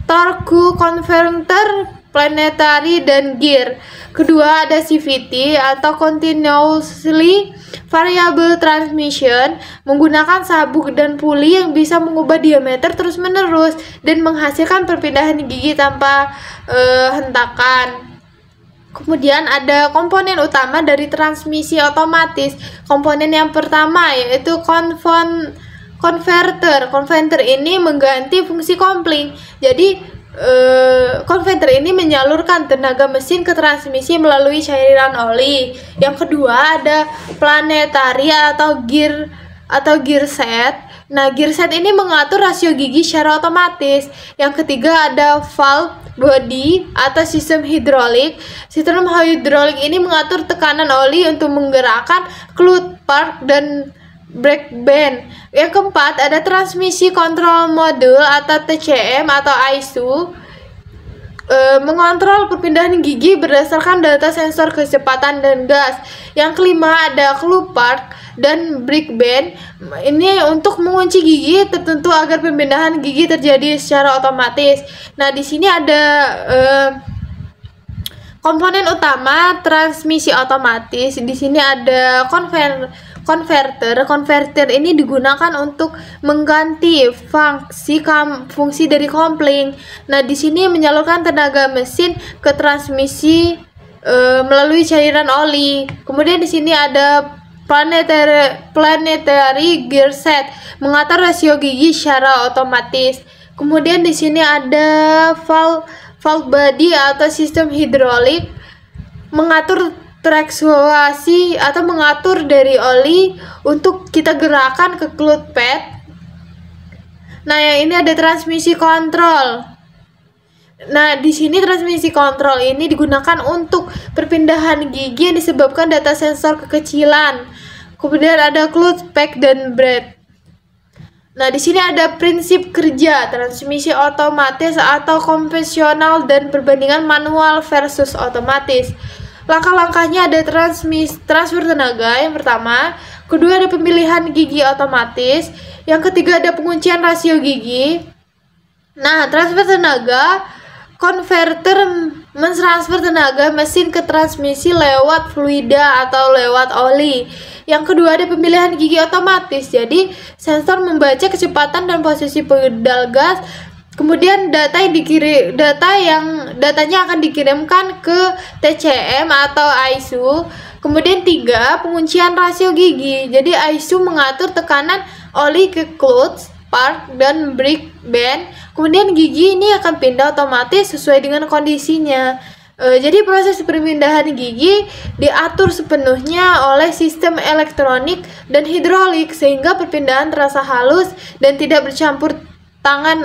torque converter, planetary, dan gear. Kedua ada CVT atau continuously variable transmission, menggunakan sabuk dan puli yang bisa mengubah diameter terus-menerus dan menghasilkan perpindahan gigi tanpa hentakan. Kemudian ada komponen utama dari transmisi otomatis. Komponen yang pertama yaitu konverter. Konverter ini mengganti fungsi kompling. Jadi konverter ini menyalurkan tenaga mesin ke transmisi melalui cairan oli. Yang kedua ada planetary atau gear set. Nah, gear set ini mengatur rasio gigi secara otomatis. Yang ketiga ada valve body atau sistem hidrolik. Sistem hidrolik ini mengatur tekanan oli untuk menggerakkan clutch park dan brake band. Yang keempat ada transmisi control module atau TCM atau ISU, mengontrol perpindahan gigi berdasarkan data sensor kecepatan dan gas. Yang kelima ada clutch park dan brake band. Ini untuk mengunci gigi tertentu agar perpindahan gigi terjadi secara otomatis. Nah, di sini ada komponen utama transmisi otomatis. Di sini ada konverter. Konverter ini digunakan untuk mengganti fungsi dari kompling. Nah, di sini menyalurkan tenaga mesin ke transmisi melalui cairan oli. Kemudian di sini ada planetary gear set, mengatur rasio gigi secara otomatis. Kemudian di sini ada valve body atau sistem hidrolik, mengatur traksasi atau mengatur dari oli untuk kita gerakan ke clutch pad. Nah, yang ini ada transmisi kontrol. Nah, di sini transmisi kontrol ini digunakan untuk perpindahan gigi yang disebabkan data sensor kekecilan. Kemudian ada clutch pad dan brake. Nah, di sini ada prinsip kerja transmisi otomatis atau konvensional dan perbandingan manual versus otomatis. Langkah-langkahnya ada transfer tenaga yang pertama, kedua ada pemilihan gigi otomatis, yang ketiga ada penguncian rasio gigi. Nah, transfer tenaga, konverter mentransfer tenaga mesin ke transmisi lewat fluida atau lewat oli. Yang kedua ada pemilihan gigi otomatis, jadi sensor membaca kecepatan dan posisi pedal gas. Kemudian datanya akan dikirimkan ke TCM atau ISU. Kemudian 3, penguncian rasio gigi. Jadi ISU mengatur tekanan oli ke clutch, spark, dan brake band. Kemudian gigi ini akan pindah otomatis sesuai dengan kondisinya. Jadi proses perpindahan gigi diatur sepenuhnya oleh sistem elektronik dan hidrolik sehingga perpindahan terasa halus dan tidak bercampur tangan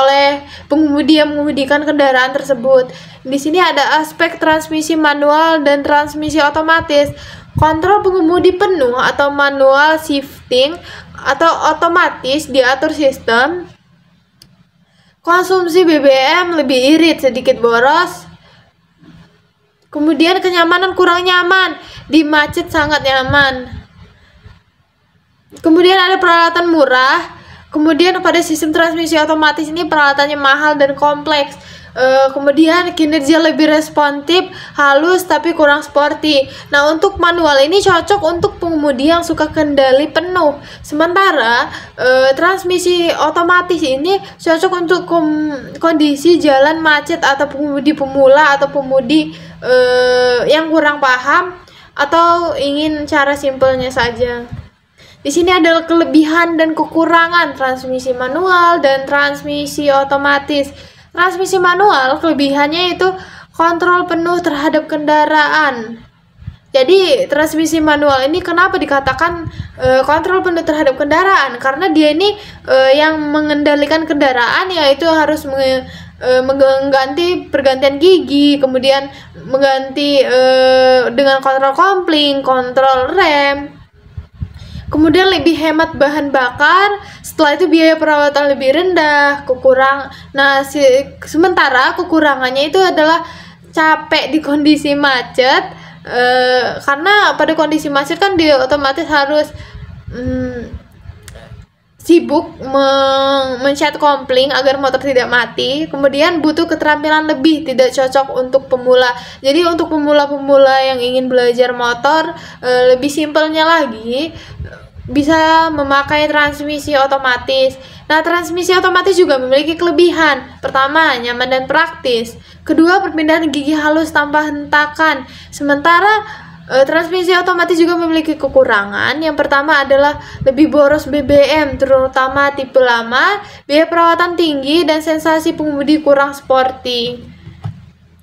oleh pengemudi yang mengemudikan kendaraan tersebut. Di sini ada aspek transmisi manual dan transmisi otomatis. Kontrol pengemudi penuh atau manual shifting atau otomatis diatur sistem. Konsumsi BBM lebih irit, sedikit boros. Kemudian kenyamanan kurang nyaman, di macet sangat nyaman. Kemudian ada peralatan murah. Kemudian pada sistem transmisi otomatis ini peralatannya mahal dan kompleks. Kemudian kinerja lebih responsif, halus tapi kurang sporty. Nah, untuk manual ini cocok untuk pengemudi yang suka kendali penuh. Sementara transmisi otomatis ini cocok untuk kondisi jalan macet atau pengemudi pemula atau pengemudi yang kurang paham atau ingin cara simpelnya saja. Di sini ada kelebihan dan kekurangan transmisi manual dan transmisi otomatis. Transmisi manual kelebihannya itu kontrol penuh terhadap kendaraan. Jadi transmisi manual ini kenapa dikatakan kontrol penuh terhadap kendaraan? Karena dia ini yang mengendalikan kendaraan, yaitu harus mengganti pergantian gigi, kemudian mengganti dengan kontrol kopling, kontrol rem. Kemudian lebih hemat bahan bakar, setelah itu biaya perawatan lebih rendah, sementara kekurangannya itu adalah capek di kondisi macet, karena pada kondisi macet kan dia otomatis harus sibuk mencet kopling agar motor tidak mati. Kemudian butuh keterampilan lebih, tidak cocok untuk pemula. Jadi untuk pemula-pemula yang ingin belajar motor, lebih simpelnya lagi bisa memakai transmisi otomatis. Nah, transmisi otomatis juga memiliki kelebihan. Pertama, nyaman dan praktis. Kedua, perpindahan gigi halus tanpa hentakan. Sementara transmisi otomatis juga memiliki kekurangan. Yang pertama adalah lebih boros BBM, terutama tipe lama, biaya perawatan tinggi, dan sensasi pengemudi kurang sporty.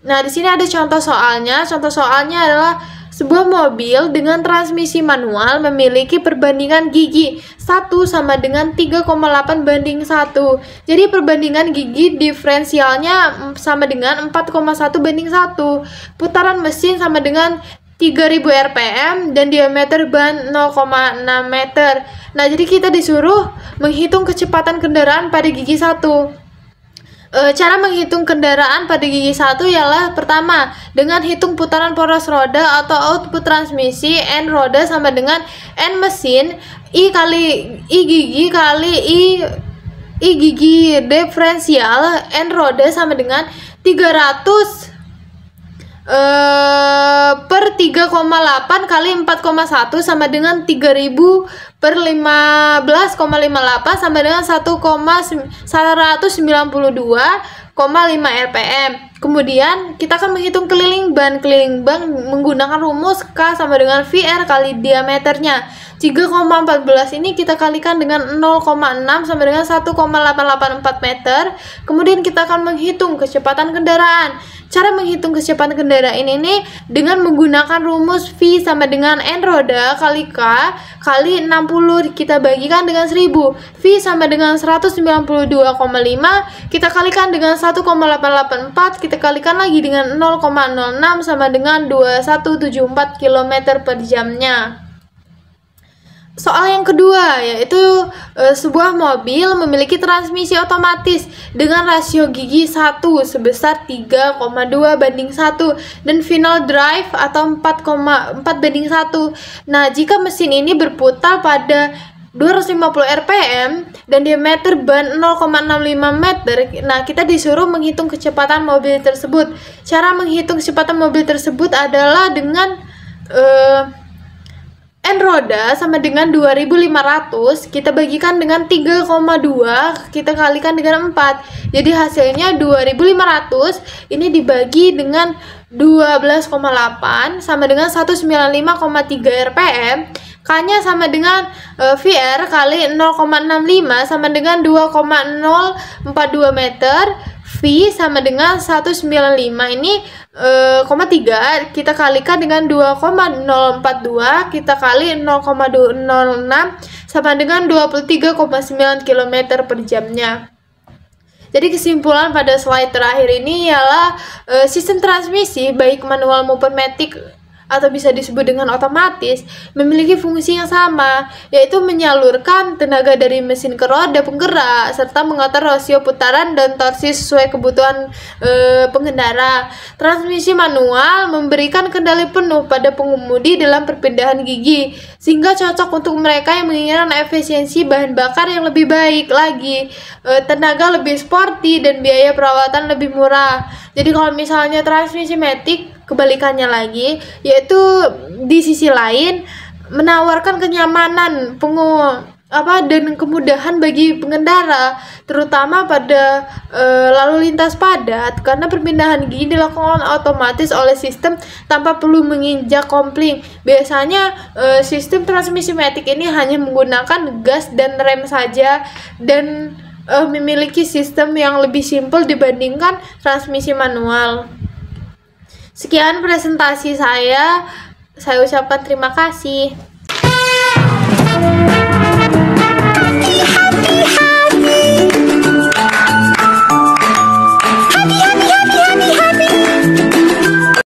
Nah, di sini ada contoh soalnya. Contoh soalnya adalah sebuah mobil dengan transmisi manual memiliki perbandingan gigi 1 sama dengan 3,8 banding 1. Jadi perbandingan gigi diferensialnya sama dengan 4,1 banding 1. Putaran mesin sama dengan 3000 rpm dan diameter ban 0,6 meter. Nah, jadi kita disuruh menghitung kecepatan kendaraan pada gigi 1. Cara menghitung kendaraan pada gigi 1 ialah pertama, dengan hitung putaran poros roda atau output transmisi, N roda sama dengan N mesin, I kali I gigi kali I gigi diferensial, N roda sama dengan 300 per 3,8 kali 4,1 sama dengan 3000 per 15,58 sama dengan 1,192,5 rpm. Kemudian kita akan menghitung keliling ban. Keliling ban menggunakan rumus K sama dengan VR kali diameternya. 3,14 ini kita kalikan dengan 0,6 sama dengan 1,884 meter. Kemudian kita akan menghitung kecepatan kendaraan. Cara menghitung kecepatan kendaraan ini dengan menggunakan rumus V sama dengan N roda kali K kali 60 kita bagikan dengan 1000. V sama dengan 192,5 kita kalikan dengan 1,884, kita kalikan lagi dengan 0,06 sama dengan 2174 km per jamnya. Soal yang kedua yaitu sebuah mobil memiliki transmisi otomatis dengan rasio gigi 1 sebesar 3,2:1 dan final drive atau 4,4:1. Nah, jika mesin ini berputar pada 250 rpm dan diameter ban 0,65 meter. Nah, kita disuruh menghitung kecepatan mobil tersebut. Cara menghitung kecepatan mobil tersebut adalah dengan N roda sama dengan 2500 kita bagikan dengan 3,2 kita kalikan dengan 4. Jadi hasilnya 2500 ini dibagi dengan 12,8 sama dengan 195,3 rpm. K-nya sama dengan VR kali 0,65 sama dengan 2,042 meter. V sama dengan 195 ini 3 kita kalikan dengan 2,042 kita kali 0,206 sama dengan 23,9 km per jamnya. Jadi kesimpulan pada slide terakhir ini ialah sistem transmisi baik manual maupun matic atau bisa disebut dengan otomatis memiliki fungsi yang sama, yaitu menyalurkan tenaga dari mesin ke roda penggerak serta mengatur rasio putaran dan torsi sesuai kebutuhan pengendara. Transmisi manual memberikan kendali penuh pada pengemudi dalam perpindahan gigi sehingga cocok untuk mereka yang menginginkan efisiensi bahan bakar yang lebih baik lagi, tenaga lebih sporty dan biaya perawatan lebih murah. Jadi kalau misalnya transmisi matic kebalikannya lagi, yaitu di sisi lain menawarkan kenyamanan dan kemudahan bagi pengendara, terutama pada lalu lintas padat karena perpindahan gigi dilakukan otomatis oleh sistem tanpa perlu menginjak kopling. Biasanya sistem transmisi matic ini hanya menggunakan gas dan rem saja dan memiliki sistem yang lebih simpel dibandingkan transmisi manual. Sekian presentasi saya ucapkan terima kasih.